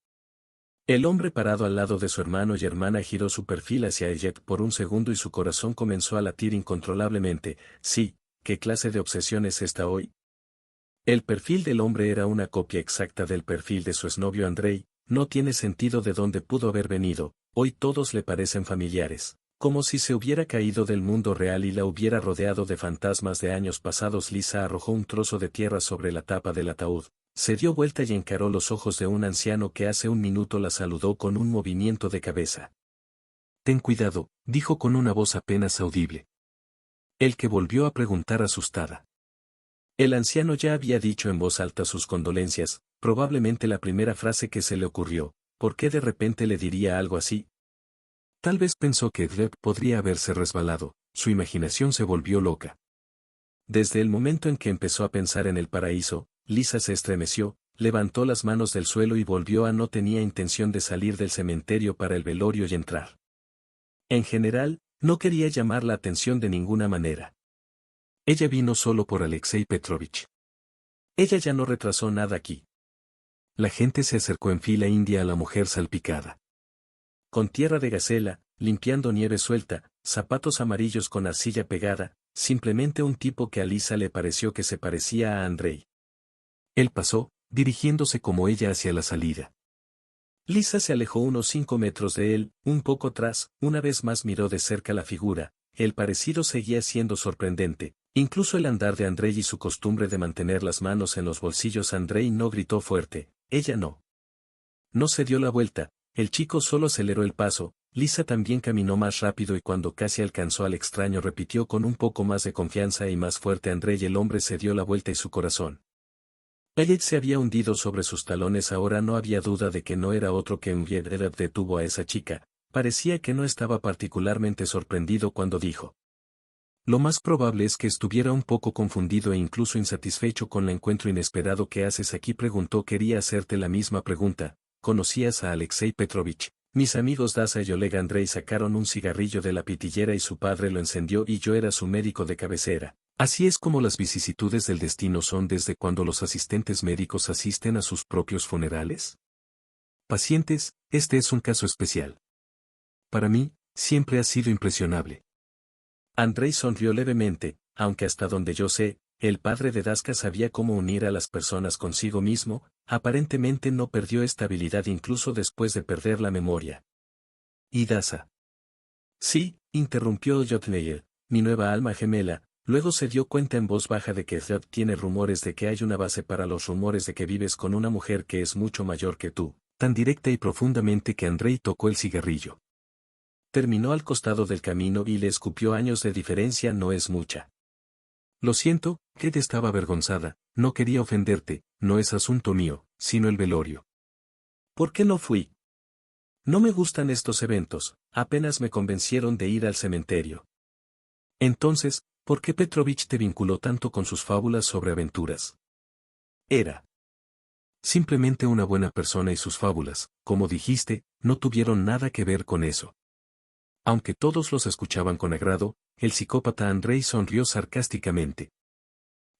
El hombre parado al lado de su hermano y hermana giró su perfil hacia ella por un segundo y su corazón comenzó a latir incontrolablemente. Sí, ¿qué clase de obsesión es esta hoy? El perfil del hombre era una copia exacta del perfil de su exnovio Andrei. No tiene sentido de dónde pudo haber venido. Hoy todos le parecen familiares, como si se hubiera caído del mundo real y la hubiera rodeado de fantasmas de años pasados. Lisa arrojó un trozo de tierra sobre la tapa del ataúd. Se dio vuelta y encaró los ojos de un anciano que hace un minuto la saludó con un movimiento de cabeza. Ten cuidado, dijo con una voz apenas audible. El que volvió a preguntar asustada. El anciano ya había dicho en voz alta sus condolencias, probablemente la primera frase que se le ocurrió. ¿Por qué de repente le diría algo así? Tal vez pensó que Gleb podría haberse resbalado, su imaginación se volvió loca. Desde el momento en que empezó a pensar en el paraíso, Lisa se estremeció, levantó las manos del suelo y volvió a no tenía intención de salir del cementerio para el velorio y entrar. En general, no quería llamar la atención de ninguna manera. Ella vino solo por Alexei Petrovich. Ella ya no retrasó nada aquí. La gente se acercó en fila india a la mujer salpicada. Con tierra de gacela, limpiando nieve suelta, zapatos amarillos con arcilla pegada, simplemente un tipo que a Lisa le pareció que se parecía a Andrei. Él pasó, dirigiéndose como ella hacia la salida. Lisa se alejó unos 5 metros de él, un poco atrás, una vez más miró de cerca la figura, el parecido seguía siendo sorprendente, incluso el andar de Andrei y su costumbre de mantener las manos en los bolsillos. Andrei no gritó fuerte, ella no. No se dio la vuelta, el chico solo aceleró el paso, Lisa también caminó más rápido y cuando casi alcanzó al extraño repitió con un poco más de confianza y más fuerte Andrei. El hombre se dio la vuelta y su corazón. Elliot se había hundido sobre sus talones. Ahora no había duda de que no era otro que Ungierer. Detuvo a esa chica, parecía que no estaba particularmente sorprendido cuando dijo. Lo más probable es que estuviera un poco confundido e incluso insatisfecho con el encuentro inesperado que haces aquí. Preguntó. Quería hacerte la misma pregunta. ¿Conocías a Alexei Petrovich? Mis amigos Dasa y Oleg Andrei sacaron un cigarrillo de la pitillera y su padre lo encendió y yo era su médico de cabecera. Así es como las vicisitudes del destino son desde cuando los asistentes médicos asisten a sus propios funerales. Pacientes, este es un caso especial. Para mí, siempre ha sido impresionable. Andrei sonrió levemente, aunque hasta donde yo sé, el padre de Daska sabía cómo unir a las personas consigo mismo, aparentemente no perdió esta habilidad incluso después de perder la memoria. ¿Y Dasa? Sí, interrumpió Jotneyel, mi nueva alma gemela. Luego se dio cuenta en voz baja de que Zed tiene rumores de que hay una base para los rumores de que vives con una mujer que es mucho mayor que tú, tan directa y profundamente que Andrei tocó el cigarrillo. Terminó al costado del camino y le escupió. Años de diferencia no es mucha. Lo siento, Kate estaba avergonzada, no quería ofenderte, no es asunto mío, sino el velorio. ¿Por qué no fui? No me gustan estos eventos, apenas me convencieron de ir al cementerio. Entonces, ¿por qué Petrovich te vinculó tanto con sus fábulas sobre aventuras? Era simplemente una buena persona y sus fábulas, como dijiste, no tuvieron nada que ver con eso. Aunque todos los escuchaban con agrado, el psicópata Andrei sonrió sarcásticamente.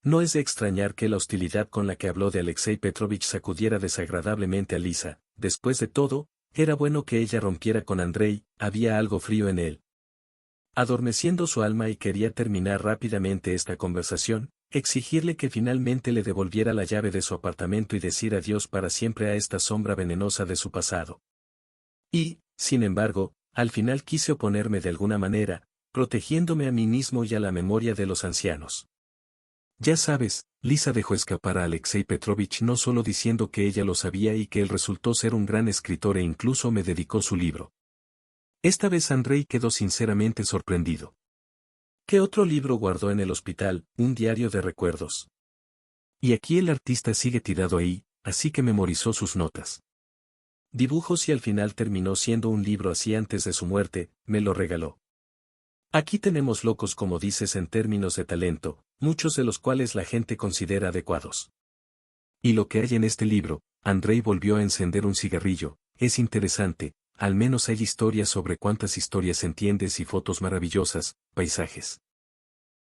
No es de extrañar que la hostilidad con la que habló de Alexei Petrovich sacudiera desagradablemente a Lisa. Después de todo, era bueno que ella rompiera con Andrei, había algo frío en él. Adormeciendo su alma y quería terminar rápidamente esta conversación, exigirle que finalmente le devolviera la llave de su apartamento y decir adiós para siempre a esta sombra venenosa de su pasado. Y, sin embargo, al final quise oponerme de alguna manera, protegiéndome a mí mismo y a la memoria de los ancianos. Ya sabes, Lisa dejó escapar a Alexei Petrovich no solo diciendo que ella lo sabía y que él resultó ser un gran escritor e incluso me dedicó su libro. Esta vez Andrei quedó sinceramente sorprendido. ¿Qué otro libro guardó en el hospital? Un diario de recuerdos. Y aquí el artista sigue tirado ahí, así que memorizó sus notas. Dibujos y al final terminó siendo un libro así antes de su muerte, me lo regaló. Aquí tenemos locos como dices en términos de talento, muchos de los cuales la gente considera adecuados. Y lo que hay en este libro, Andrei volvió a encender un cigarrillo, es interesante, al menos hay historias sobre cuántas historias entiendes y fotos maravillosas, paisajes.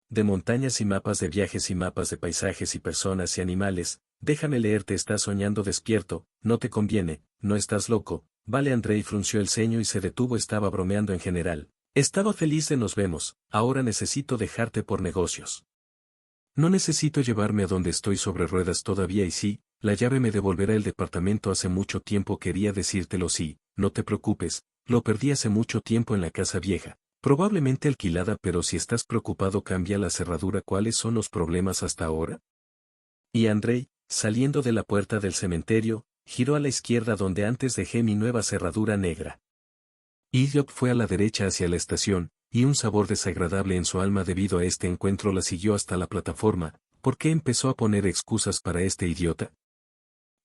De montañas y mapas de viajes y mapas de paisajes y personas y animales, déjame leerte. Estás soñando despierto, no te conviene, no estás loco. Vale. Andrei frunció el ceño y se detuvo. Estaba bromeando en general. Estaba feliz de nos vemos, ahora necesito dejarte por negocios. No necesito llevarme a donde estoy sobre ruedas todavía y sí, la llave me devolverá el departamento. Hace mucho tiempo quería decírtelo. Sí, no te preocupes, lo perdí hace mucho tiempo en la casa vieja. Probablemente alquilada, pero si estás preocupado cambia la cerradura. ¿Cuáles son los problemas hasta ahora? Y Andrei, saliendo de la puerta del cementerio, giró a la izquierda donde antes dejé mi nueva cerradura negra. Idiot fue a la derecha hacia la estación, y un sabor desagradable en su alma debido a este encuentro la siguió hasta la plataforma. ¿Por qué empezó a poner excusas para este idiota?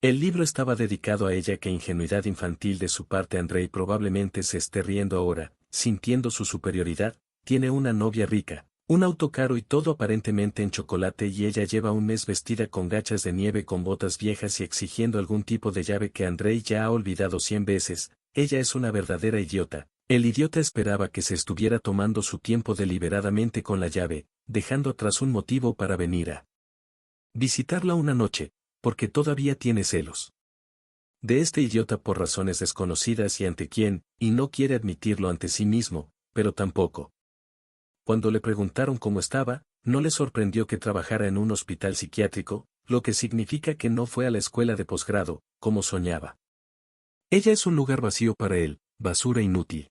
El libro estaba dedicado a ella. Qué ingenuidad infantil de su parte. Andrei probablemente se esté riendo ahora, sintiendo su superioridad. Tiene una novia rica, un auto caro y todo aparentemente en chocolate, y ella lleva un mes vestida con gachas de nieve, con botas viejas y exigiendo algún tipo de llave que Andrei ya ha olvidado 100 veces. Ella es una verdadera idiota. El idiota esperaba que se estuviera tomando su tiempo deliberadamente con la llave, dejando atrás un motivo para venir a visitarla una noche, porque todavía tiene celos de este idiota por razones desconocidas y ante quién, y no quiere admitirlo ante sí mismo, pero tampoco. Cuando le preguntaron cómo estaba, no le sorprendió que trabajara en un hospital psiquiátrico, lo que significa que no fue a la escuela de posgrado, como soñaba. Ella es un lugar vacío para él, basura inútil.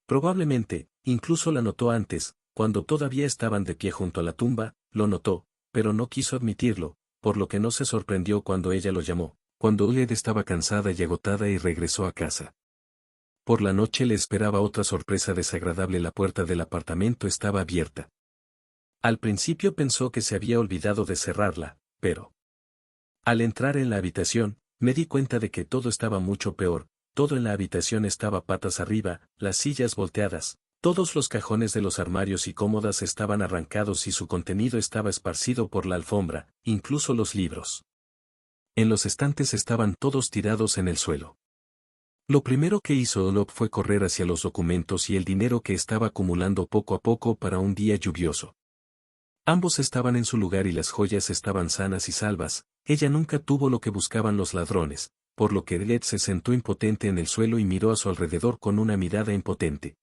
Probablemente, incluso la notó antes, cuando todavía estaban de pie junto a la tumba, lo notó, pero no quiso admitirlo, por lo que no se sorprendió cuando ella lo llamó, cuando Uled estaba cansada y agotada y regresó a casa. Por la noche le esperaba otra sorpresa desagradable. La puerta del apartamento estaba abierta. Al principio pensó que se había olvidado de cerrarla, pero al entrar en la habitación, me di cuenta de que todo estaba mucho peor. Todo en la habitación estaba patas arriba, las sillas volteadas, todos los cajones de los armarios y cómodas estaban arrancados y su contenido estaba esparcido por la alfombra, incluso los libros. En los estantes estaban todos tirados en el suelo. Lo primero que hizo Olop fue correr hacia los documentos y el dinero que estaba acumulando poco a poco para un día lluvioso. Ambos estaban en su lugar y las joyas estaban sanas y salvas. Ella nunca tuvo lo que buscaban los ladrones, por lo que Led se sentó impotente en el suelo y miró a su alrededor con una mirada impotente.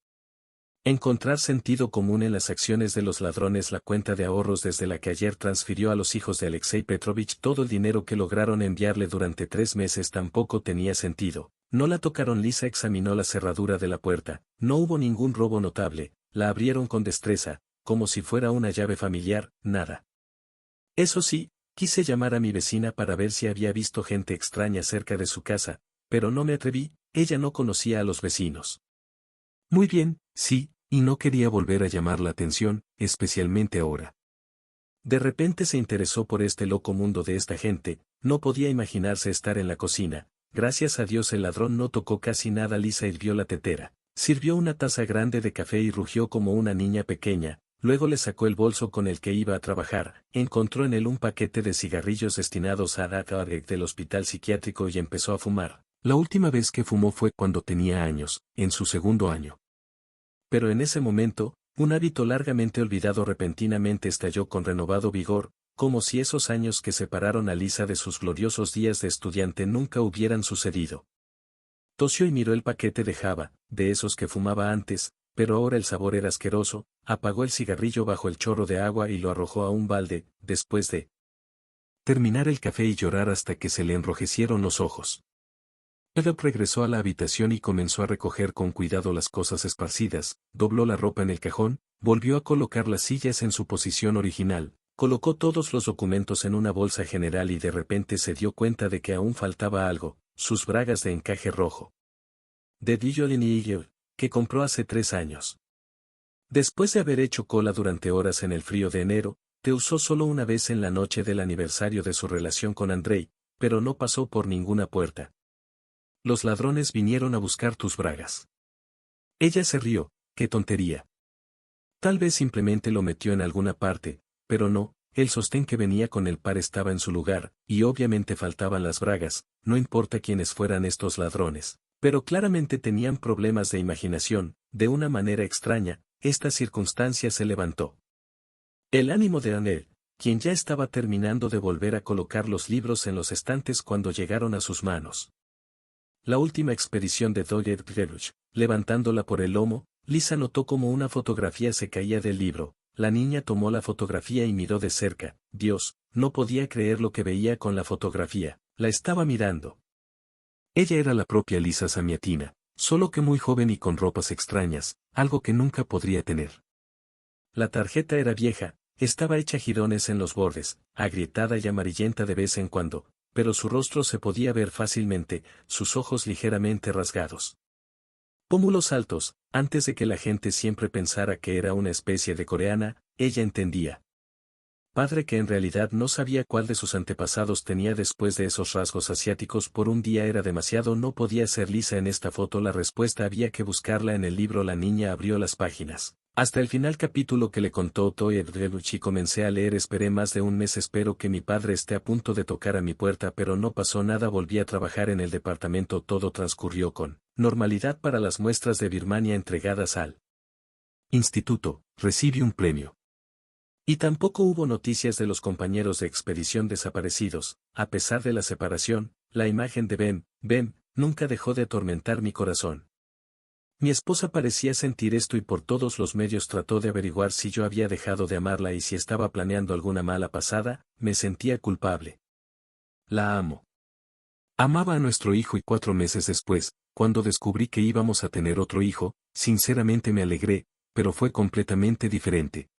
Encontrar sentido común en las acciones de los ladrones. La cuenta de ahorros desde la que ayer transfirió a los hijos de Alexei Petrovich todo el dinero que lograron enviarle durante 3 meses tampoco tenía sentido. No la tocaron. Lisa examinó la cerradura de la puerta. No hubo ningún robo notable. La abrieron con destreza, como si fuera una llave familiar. Nada. Eso sí, quise llamar a mi vecina para ver si había visto gente extraña cerca de su casa, pero no me atreví. Ella no conocía a los vecinos. Muy bien, sí, y no quería volver a llamar la atención, especialmente ahora. De repente se interesó por este loco mundo de esta gente. No podía imaginarse estar en la cocina. Gracias a Dios el ladrón no tocó casi nada. Lisa hirvió la tetera, sirvió una taza grande de café y rugió como una niña pequeña. Luego le sacó el bolso con el que iba a trabajar, encontró en él un paquete de cigarrillos destinados a Tarek del hospital psiquiátrico y empezó a fumar. La última vez que fumó fue cuando tenía años, en su segundo año. Pero en ese momento, un hábito largamente olvidado repentinamente estalló con renovado vigor, como si esos años que separaron a Lisa de sus gloriosos días de estudiante nunca hubieran sucedido. Tosió y miró el paquete de Java, de esos que fumaba antes, pero ahora el sabor era asqueroso. Apagó el cigarrillo bajo el chorro de agua y lo arrojó a un balde, después de terminar el café y llorar hasta que se le enrojecieron los ojos. Edop regresó a la habitación y comenzó a recoger con cuidado las cosas esparcidas, dobló la ropa en el cajón, volvió a colocar las sillas en su posición original, colocó todos los documentos en una bolsa general y de repente se dio cuenta de que aún faltaba algo, sus bragas de encaje rojo. De Dillolin que compró hace 3 años. Después de haber hecho cola durante horas en el frío de enero, te usó solo una vez en la noche del aniversario de su relación con Andrei, pero no pasó por ninguna puerta. Los ladrones vinieron a buscar tus bragas. Ella se rió. ¡Qué tontería! Tal vez simplemente lo metió en alguna parte, pero no, el sostén que venía con el par estaba en su lugar, y obviamente faltaban las bragas, no importa quiénes fueran estos ladrones, pero claramente tenían problemas de imaginación. De una manera extraña, esta circunstancia se levantó el ánimo de Anel, quien ya estaba terminando de volver a colocar los libros en los estantes cuando llegaron a sus manos. La última expedición de Doggett Greluch. Levantándola por el lomo, Lisa notó como una fotografía se caía del libro. La niña tomó la fotografía y miró de cerca. Dios, no podía creer lo que veía con la fotografía. La estaba mirando. Ella era la propia Lisa Samiatina, solo que muy joven y con ropas extrañas, algo que nunca podría tener. La tarjeta era vieja, estaba hecha jirones en los bordes, agrietada y amarillenta de vez en cuando, pero su rostro se podía ver fácilmente, sus ojos ligeramente rasgados. Pómulos altos, antes de que la gente siempre pensara que era una especie de coreana, ella entendía. Padre que en realidad no sabía cuál de sus antepasados tenía después de esos rasgos asiáticos por un día era demasiado no podía ser lisa en esta foto la respuesta había que buscarla en el libro la niña abrió las páginas. Hasta el final capítulo que le contó Toy Edreluch y comencé a leer esperé más de un mes espero que mi padre esté a punto de tocar a mi puerta pero no pasó nada volví a trabajar en el departamento todo transcurrió con normalidad para las muestras de Birmania entregadas al instituto, recibí un premio. Y tampoco hubo noticias de los compañeros de expedición desaparecidos, a pesar de la separación, la imagen de Ben, nunca dejó de atormentar mi corazón. Mi esposa parecía sentir esto y por todos los medios trató de averiguar si yo había dejado de amarla y si estaba planeando alguna mala pasada, me sentía culpable. La amo. Amaba a nuestro hijo y 4 meses después, cuando descubrí que íbamos a tener otro hijo, sinceramente me alegré, pero fue completamente diferente.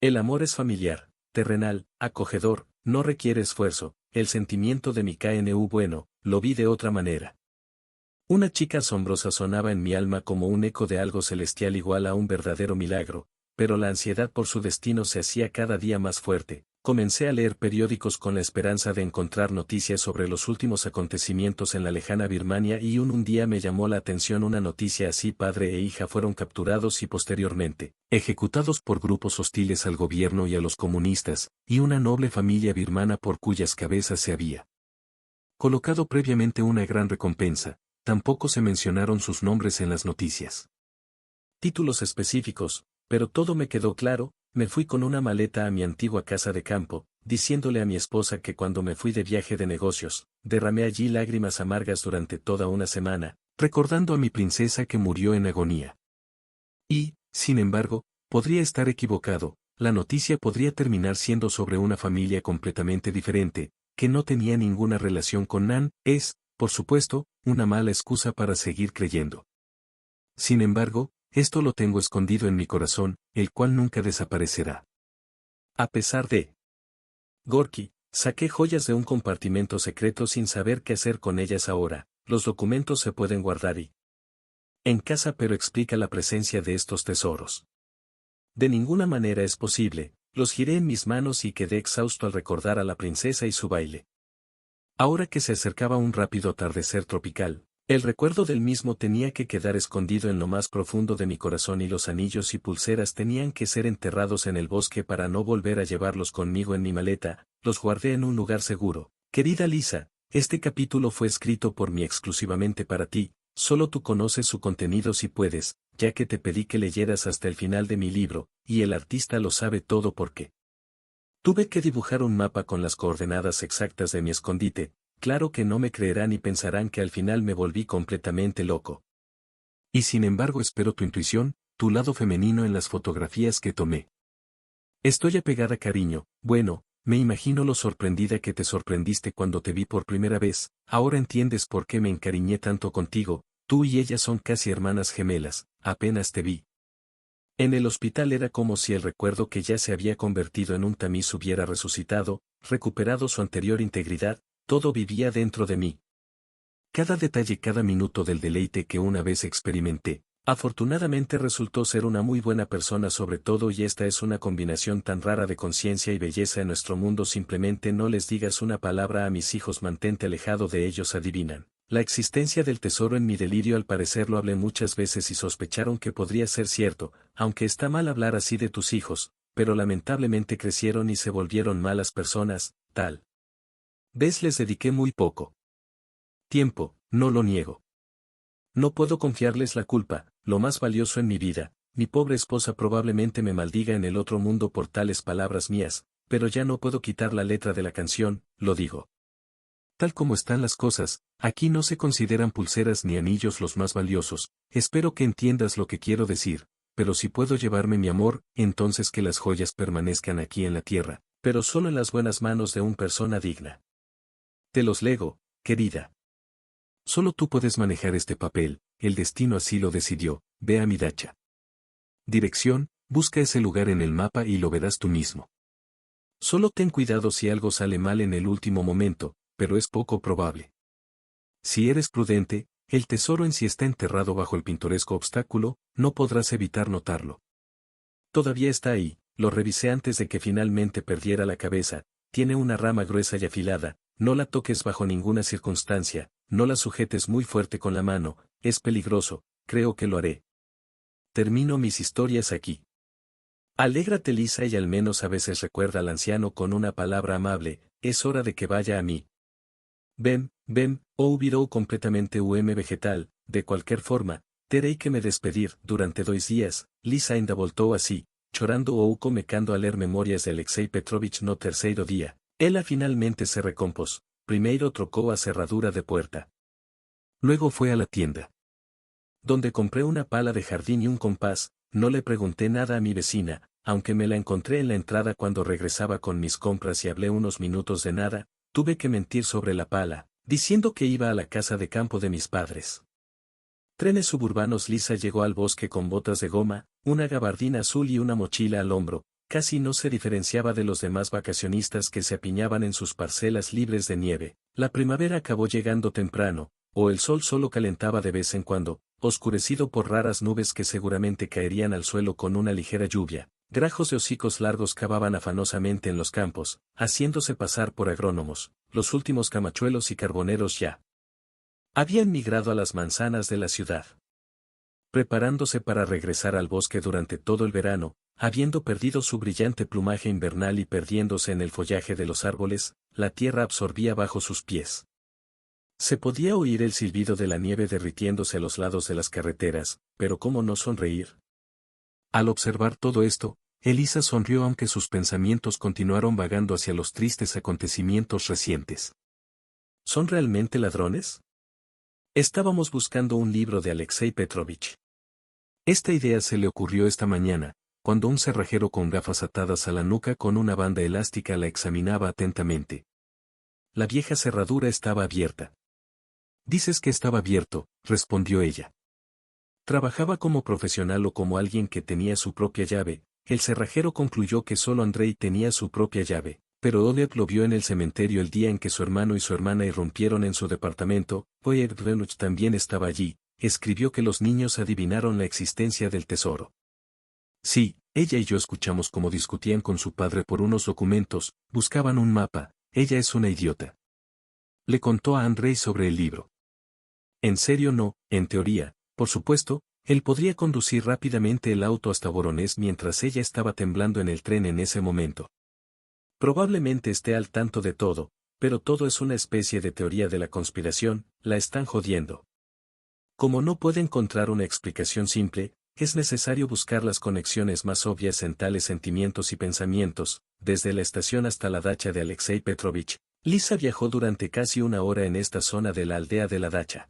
El amor es familiar, terrenal, acogedor, no requiere esfuerzo, el sentimiento de mi KNU bueno, lo vi de otra manera. Una chica asombrosa sonaba en mi alma como un eco de algo celestial igual a un verdadero milagro, pero la ansiedad por su destino se hacía cada día más fuerte. Comencé a leer periódicos con la esperanza de encontrar noticias sobre los últimos acontecimientos en la lejana Birmania y un día me llamó la atención una noticia así padre e hija fueron capturados y posteriormente, ejecutados por grupos hostiles al gobierno y a los comunistas, y una noble familia birmana por cuyas cabezas se había colocado previamente una gran recompensa, tampoco se mencionaron sus nombres en las noticias. Títulos específicos, pero todo me quedó claro. Me fui con una maleta a mi antigua casa de campo, diciéndole a mi esposa que cuando me fui de viaje de negocios, derramé allí lágrimas amargas durante toda una semana, recordando a mi princesa que murió en agonía. Y, sin embargo, podría estar equivocado, la noticia podría terminar siendo sobre una familia completamente diferente, que no tenía ninguna relación con Nan, es, por supuesto, una mala excusa para seguir creyendo. Sin embargo, esto lo tengo escondido en mi corazón, el cual nunca desaparecerá. A pesar de Gorky, saqué joyas de un compartimento secreto sin saber qué hacer con ellas ahora, los documentos se pueden guardar en casa pero explica la presencia de estos tesoros. De ninguna manera es posible, los giré en mis manos y quedé exhausto al recordar a la princesa y su baile. Ahora que se acercaba un rápido atardecer tropical, el recuerdo del mismo tenía que quedar escondido en lo más profundo de mi corazón y los anillos y pulseras tenían que ser enterrados en el bosque para no volver a llevarlos conmigo en mi maleta, los guardé en un lugar seguro. Querida Lisa, este capítulo fue escrito por mí exclusivamente para ti, solo tú conoces su contenido si puedes, ya que te pedí que leyeras hasta el final de mi libro, y el artista lo sabe todo porque tuve que dibujar un mapa con las coordenadas exactas de mi escondite. Claro que no me creerán y pensarán que al final me volví completamente loco. Y sin embargo espero tu intuición, tu lado femenino en las fotografías que tomé. Estoy apegada cariño, bueno, me imagino lo sorprendida que te sorprendiste cuando te vi por primera vez, ahora entiendes por qué me encariñé tanto contigo, tú y ella son casi hermanas gemelas, apenas te vi. En el hospital era como si el recuerdo que ya se había convertido en un tamiz hubiera resucitado, recuperado su anterior integridad, todo vivía dentro de mí. Cada detalle, cada minuto del deleite que una vez experimenté, afortunadamente resultó ser una muy buena persona sobre todo y esta es una combinación tan rara de conciencia y belleza en nuestro mundo simplemente no les digas una palabra a mis hijos mantente alejado de ellos adivinan. La existencia del tesoro en mi delirio al parecer lo hablé muchas veces y sospecharon que podría ser cierto, aunque está mal hablar así de tus hijos, pero lamentablemente crecieron y se volvieron malas personas, tal vez les dediqué muy poco tiempo, no lo niego. No puedo confiarles la culpa, lo más valioso en mi vida, mi pobre esposa probablemente me maldiga en el otro mundo por tales palabras mías, pero ya no puedo quitar la letra de la canción, lo digo. Tal como están las cosas, aquí no se consideran pulseras ni anillos los más valiosos, espero que entiendas lo que quiero decir, pero si puedo llevarme mi amor, entonces que las joyas permanezcan aquí en la tierra, pero solo en las buenas manos de una persona digna. Te los lego, querida. Solo tú puedes manejar este papel, el destino así lo decidió, ve a mi dacha. Dirección, busca ese lugar en el mapa y lo verás tú mismo. Solo ten cuidado si algo sale mal en el último momento, pero es poco probable. Si eres prudente, el tesoro en sí está enterrado bajo el pintoresco obstáculo, no podrás evitar notarlo. Todavía está ahí, lo revisé antes de que finalmente perdiera la cabeza, tiene una rama gruesa y afilada, no la toques bajo ninguna circunstancia, no la sujetes muy fuerte con la mano, es peligroso, creo que lo haré. Termino mis historias aquí. Alégrate Lisa y al menos a veces recuerda al anciano con una palabra amable, es hora de que vaya a mí. Ven, viró completamente vegetal, de cualquier forma, terei que me despedir, durante 2 días, Lisa ainda voltou así, chorando ou comecando a ler memorias de Alexei Petrovich no terceiro día, ela finalmente se recompos, primeiro trocó a cerradura de puerta. Luego fue a la tienda, donde compré una pala de jardín y un compás, no le pregunté nada a mi vecina, aunque me la encontré en la entrada cuando regresaba con mis compras y hablé unos minutos de nada, tuve que mentir sobre la pala, diciendo que iba a la casa de campo de mis padres. Trenes suburbanos. Lisa llegó al bosque con botas de goma, una gabardina azul y una mochila al hombro, casi no se diferenciaba de los demás vacacionistas que se apiñaban en sus parcelas libres de nieve. La primavera acabó llegando temprano, o el sol solo calentaba de vez en cuando, oscurecido por raras nubes que seguramente caerían al suelo con una ligera lluvia. Grajos de hocicos largos cavaban afanosamente en los campos, haciéndose pasar por agrónomos, los últimos camachuelos y carboneros ya habían migrado a las manzanas de la ciudad, preparándose para regresar al bosque durante todo el verano, habiendo perdido su brillante plumaje invernal y perdiéndose en el follaje de los árboles, la tierra absorbía bajo sus pies. Se podía oír el silbido de la nieve derritiéndose a los lados de las carreteras, pero ¿cómo no sonreír? Al observar todo esto, Elisa sonrió aunque sus pensamientos continuaron vagando hacia los tristes acontecimientos recientes. ¿Son realmente ladrones? Estábamos buscando un libro de Alexei Petrovich. Esta idea se le ocurrió esta mañana, cuando un cerrajero con gafas atadas a la nuca con una banda elástica la examinaba atentamente. La vieja cerradura estaba abierta. Dices que estaba abierto, respondió ella. Trabajaba como profesional o como alguien que tenía su propia llave. El cerrajero concluyó que solo Andrei tenía su propia llave, pero Oleg lo vio en el cementerio el día en que su hermano y su hermana irrumpieron en su departamento. Oleg también estaba allí, escribió que los niños adivinaron la existencia del tesoro. Sí, ella y yo escuchamos cómo discutían con su padre por unos documentos, buscaban un mapa, ella es una idiota. Le contó a Andrei sobre el libro. En serio no, en teoría, por supuesto, él podría conducir rápidamente el auto hasta Voronezh mientras ella estaba temblando en el tren en ese momento. Probablemente esté al tanto de todo, pero todo es una especie de teoría de la conspiración, la están jodiendo. Como no puede encontrar una explicación simple, es necesario buscar las conexiones más obvias en tales sentimientos y pensamientos. Desde la estación hasta la dacha de Alexei Petrovich, Lisa viajó durante casi 1 hora en esta zona de la aldea de la dacha.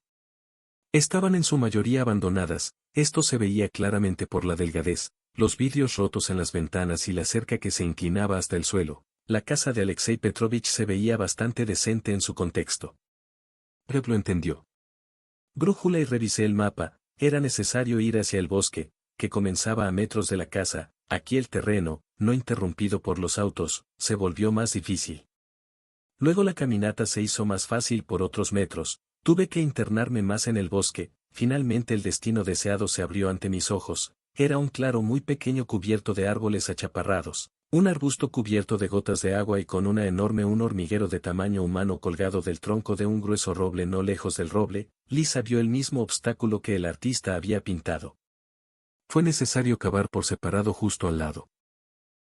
Estaban en su mayoría abandonadas, esto se veía claramente por la delgadez, los vidrios rotos en las ventanas y la cerca que se inclinaba hasta el suelo. La casa de Alexei Petrovich se veía bastante decente en su contexto. Reb lo entendió. Brújula y revisé el mapa, era necesario ir hacia el bosque, que comenzaba a metros de la casa. Aquí el terreno, no interrumpido por los autos, se volvió más difícil. Luego la caminata se hizo más fácil por otros metros, tuve que internarme más en el bosque, finalmente el destino deseado se abrió ante mis ojos, era un claro muy pequeño cubierto de árboles achaparrados, un arbusto cubierto de gotas de agua y con un hormiguero de tamaño humano colgado del tronco de un grueso roble no lejos del roble. Lisa vio el mismo obstáculo que el artista había pintado. Fue necesario cavar por separado justo al lado.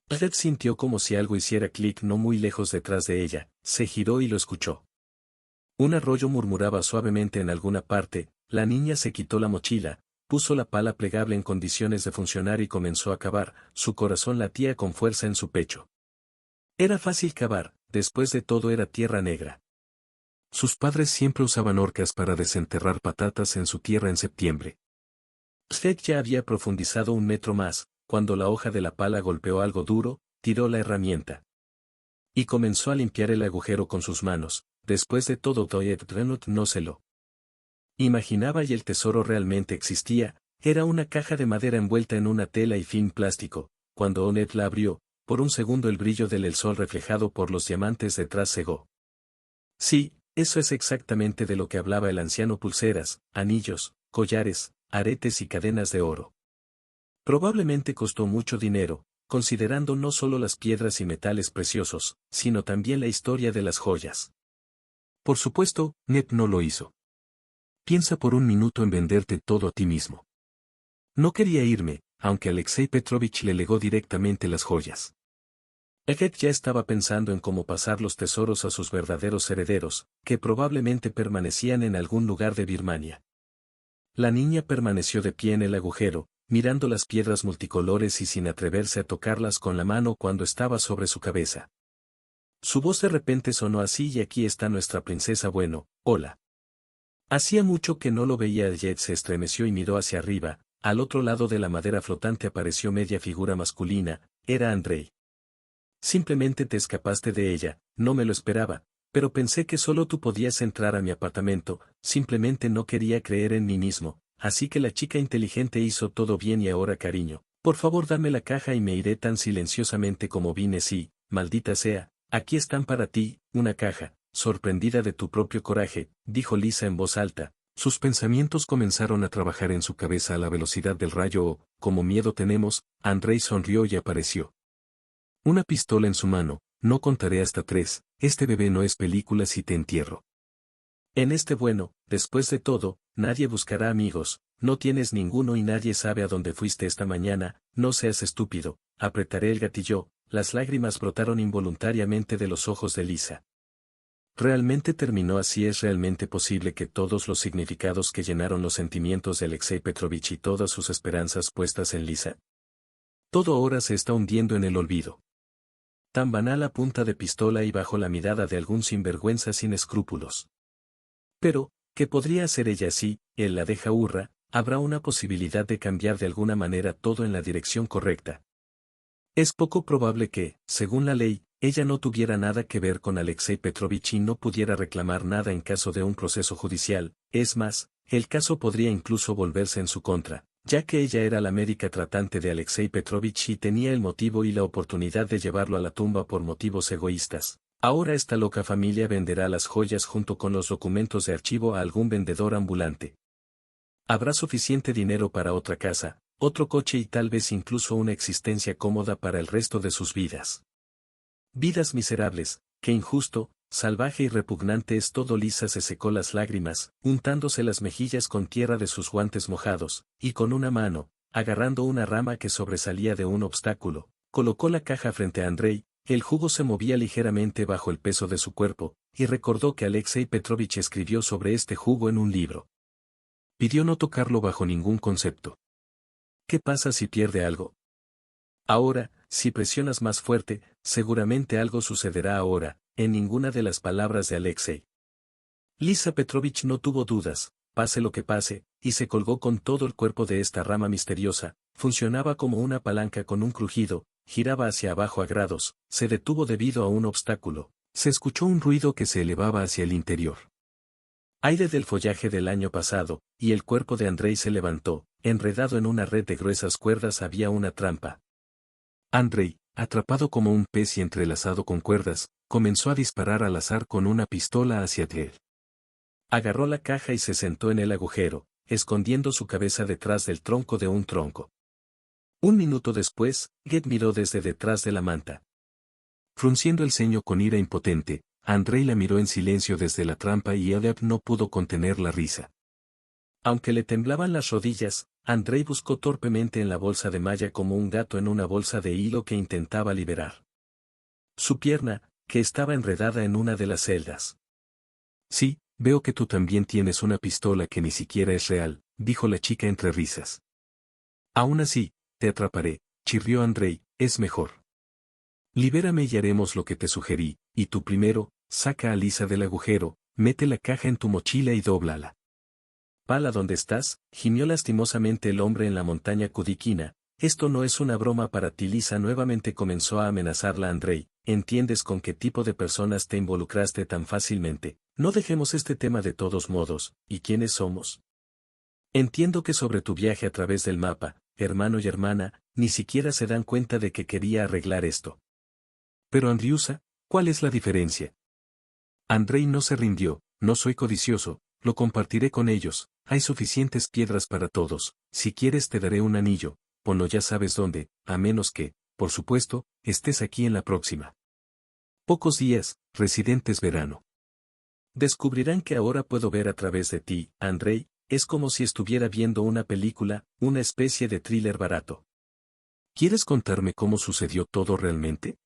Red sintió como si algo hiciera clic no muy lejos detrás de ella, se giró y lo escuchó. Un arroyo murmuraba suavemente en alguna parte, la niña se quitó la mochila, puso la pala plegable en condiciones de funcionar y comenzó a cavar, su corazón latía con fuerza en su pecho. Era fácil cavar, después de todo era tierra negra. Sus padres siempre usaban orcas para desenterrar patatas en su tierra en septiembre. Svet ya había profundizado 1 metro más, cuando la hoja de la pala golpeó algo duro, tiró la herramienta. Y comenzó a limpiar el agujero con sus manos, después de todo Drenut no se lo imaginaba y el tesoro realmente existía, era una caja de madera envuelta en una tela y film plástico. Cuando Onet la abrió, por un segundo el brillo del sol reflejado por los diamantes detrás cegó. Sí, Eso es exactamente de lo que hablaba el anciano: pulseras, anillos, collares, aretes y cadenas de oro. Probablemente costó mucho dinero, considerando no solo las piedras y metales preciosos, sino también la historia de las joyas. Por supuesto, Ned no lo hizo. Piensa por un minuto en venderte todo a ti mismo. No quería irme, aunque Alexei Petrovich le legó directamente las joyas. Eged ya estaba pensando en cómo pasar los tesoros a sus verdaderos herederos, que probablemente permanecían en algún lugar de Birmania. La niña permaneció de pie en el agujero, mirando las piedras multicolores y sin atreverse a tocarlas con la mano cuando estaba sobre su cabeza. Su voz de repente sonó así: y aquí está nuestra princesa. Bueno, hola. Hacía mucho que no lo veía. Eged se estremeció y miró hacia arriba. Al otro lado de la madera flotante apareció media figura masculina. Era Andrei. Simplemente te escapaste de ella, no me lo esperaba, pero pensé que solo tú podías entrar a mi apartamento. Simplemente no quería creer en mí mismo, así que la chica inteligente hizo todo bien. Y ahora, cariño, por favor dame la caja y me iré tan silenciosamente como vine. Sí, maldita sea, aquí están para ti, una caja. Sorprendida de tu propio coraje, dijo Lisa en voz alta. Sus pensamientos comenzaron a trabajar en su cabeza a la velocidad del rayo. Oh, como miedo tenemos. Andrei sonrió y apareció. Una pistola en su mano. No contaré hasta 3, este bebé no es película si te entierro. Bueno, después de todo, nadie buscará amigos, no tienes ninguno y nadie sabe a dónde fuiste esta mañana. No seas estúpido. Apretaré el gatillo. Las lágrimas brotaron involuntariamente de los ojos de Lisa. ¿Realmente terminó así? ¿Es realmente posible que todos los significados que llenaron los sentimientos de Alexei Petrovich y todas sus esperanzas puestas en Lisa? Todo ahora se está hundiendo en el olvido. Tan banal a punta de pistola y bajo la mirada de algún sinvergüenza sin escrúpulos. Pero, ¿qué podría hacer ella si él la deja hurra? Habrá una posibilidad de cambiar de alguna manera todo en la dirección correcta. Es poco probable que, según la ley, ella no tuviera nada que ver con Alexei Petrovich y no pudiera reclamar nada en caso de un proceso judicial. Es más, el caso podría incluso volverse en su contra, ya que ella era la médica tratante de Alexei Petrovich y tenía el motivo y la oportunidad de llevarlo a la tumba por motivos egoístas. Ahora esta loca familia venderá las joyas junto con los documentos de archivo a algún vendedor ambulante. Habrá suficiente dinero para otra casa, otro coche y tal vez incluso una existencia cómoda para el resto de sus vidas. Vidas miserables, qué injusto, salvaje y repugnante es todo. Lisa se secó las lágrimas, untándose las mejillas con tierra de sus guantes mojados, y con una mano, agarrando una rama que sobresalía de un obstáculo, colocó la caja frente a Andrei. El jugo se movía ligeramente bajo el peso de su cuerpo, y recordó que Alexei Petrovich escribió sobre este jugo en un libro. Pidió no tocarlo bajo ningún concepto. ¿Qué pasa si pierde algo? Ahora, si presionas más fuerte, seguramente algo sucederá ahora. En ninguna de las palabras de Alexei. Lisa Petrovich no tuvo dudas, pase lo que pase, y se colgó con todo el cuerpo de esta rama misteriosa. Funcionaba como una palanca con un crujido, giraba hacia abajo a grados, se detuvo debido a un obstáculo. Se escuchó un ruido que se elevaba hacia el interior. Aire del follaje del año pasado, y el cuerpo de Andrei se levantó. Enredado en una red de gruesas cuerdas había una trampa. Andrei, atrapado como un pez y entrelazado con cuerdas, comenzó a disparar al azar con una pistola hacia él. Agarró la caja y se sentó en el agujero, escondiendo su cabeza detrás del tronco de un tronco. Un minuto después, Ged miró desde detrás de la manta. Frunciendo el ceño con ira impotente, Andrei la miró en silencio desde la trampa y Edeb no pudo contener la risa. Aunque le temblaban las rodillas, Andrei buscó torpemente en la bolsa de malla como un gato en una bolsa de hilo que intentaba liberar su pierna, que estaba enredada en una de las celdas. Sí, veo que tú también tienes una pistola que ni siquiera es real, dijo la chica entre risas. Aún así, te atraparé, chirrió Andrei, es mejor. Libérame y haremos lo que te sugerí, y tú primero, saca a Lisa del agujero, mete la caja en tu mochila y dóblala. Pala, ¿dónde estás? Gimió lastimosamente el hombre en la montaña Kudiquina. Esto no es una broma para ti. Lisa nuevamente comenzó a amenazarla. Andrei, ¿entiendes con qué tipo de personas te involucraste tan fácilmente? No dejemos este tema de todos modos. ¿Y quiénes somos? Entiendo que sobre tu viaje a través del mapa, hermano y hermana, ni siquiera se dan cuenta de que quería arreglar esto. Pero Andriusa, ¿cuál es la diferencia? Andrei no se rindió, no soy codicioso, lo compartiré con ellos, hay suficientes piedras para todos, si quieres te daré un anillo, ponlo ya sabes dónde, a menos que, por supuesto, estés aquí en la próxima. Pocos días, residentes verano. Descubrirán que ahora puedo ver a través de ti, Andrei, es como si estuviera viendo una película, una especie de thriller barato. ¿Quieres contarme cómo sucedió todo realmente?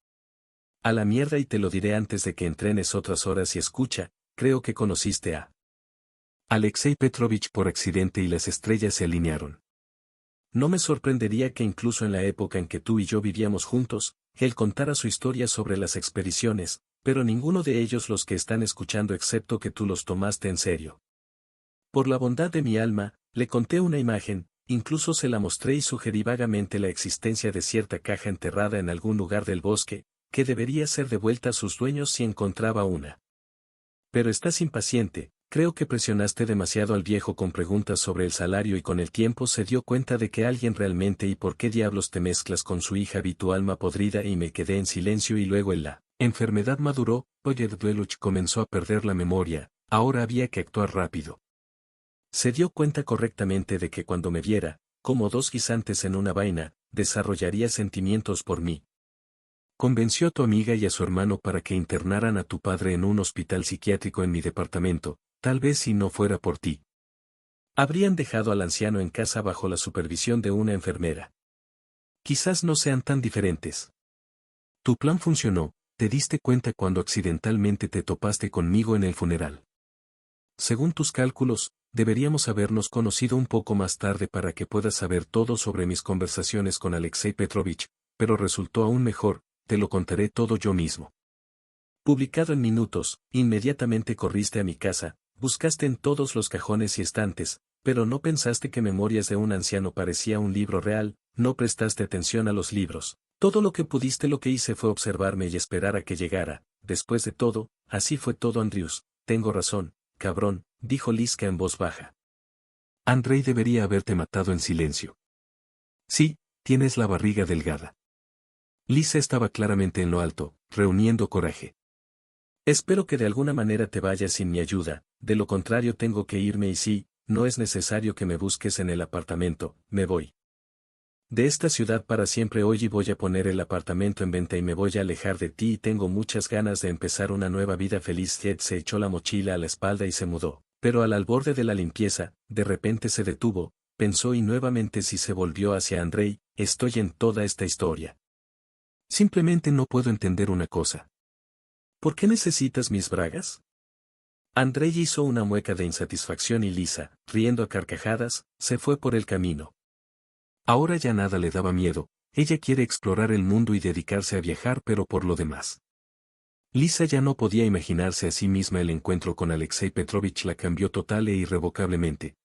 A la mierda y te lo diré antes de que entrenes otras horas y escucha, creo que conociste a Alexei Petrovich por accidente y las estrellas se alinearon. No me sorprendería que incluso en la época en que tú y yo vivíamos juntos, él contara su historia sobre las expediciones, pero ninguno de ellos los que están escuchando excepto que tú los tomaste en serio. Por la bondad de mi alma, le conté una imagen, incluso se la mostré y sugerí vagamente la existencia de cierta caja enterrada en algún lugar del bosque, que debería ser devuelta a sus dueños si encontraba una. Pero estás impaciente, creo que presionaste demasiado al viejo con preguntas sobre el salario y con el tiempo se dio cuenta de que alguien realmente y por qué diablos te mezclas con su hija vi tu alma podrida y me quedé en silencio y luego la enfermedad maduró, Poyedveluch comenzó a perder la memoria, ahora había que actuar rápido. Se dio cuenta correctamente de que cuando me viera, como dos guisantes en una vaina, desarrollaría sentimientos por mí. Convenció a tu amiga y a su hermano para que internaran a tu padre en un hospital psiquiátrico en mi departamento, tal vez si no fuera por ti. Habrían dejado al anciano en casa bajo la supervisión de una enfermera. Quizás no sean tan diferentes. Tu plan funcionó, te diste cuenta cuando accidentalmente te topaste conmigo en el funeral. Según tus cálculos, deberíamos habernos conocido un poco más tarde para que puedas saber todo sobre mis conversaciones con Alexei Petrovich, pero resultó aún mejor, te lo contaré todo yo mismo. Publicado en minutos, inmediatamente corriste a mi casa, buscaste en todos los cajones y estantes, pero no pensaste que Memorias de un anciano parecía un libro real, no prestaste atención a los libros. Todo lo que pudiste lo que hice fue observarme y esperar a que llegara, después de todo, así fue todo Andrews, tengo razón, cabrón, dijo Liska en voz baja. Andrei debería haberte matado en silencio. Sí, tienes la barriga delgada. Lisa estaba claramente en lo alto, reuniendo coraje. Espero que de alguna manera te vayas sin mi ayuda, de lo contrario tengo que irme y sí, no es necesario que me busques en el apartamento, me voy de esta ciudad para siempre hoy y voy a poner el apartamento en venta y me voy a alejar de ti y tengo muchas ganas de empezar una nueva vida feliz. Ted se echó la mochila a la espalda y se mudó, pero al borde de la limpieza, de repente se detuvo, pensó y nuevamente se volvió hacia Andrei, estoy en toda esta historia. Simplemente no puedo entender una cosa. ¿Por qué necesitas mis bragas? Andrei hizo una mueca de insatisfacción y Lisa, riendo a carcajadas, se fue por el camino. Ahora ya nada le daba miedo, ella quiere explorar el mundo y dedicarse a viajar pero por lo demás. Lisa ya no podía imaginarse a sí misma el encuentro con Alexei Petrovich la cambió total e irrevocablemente,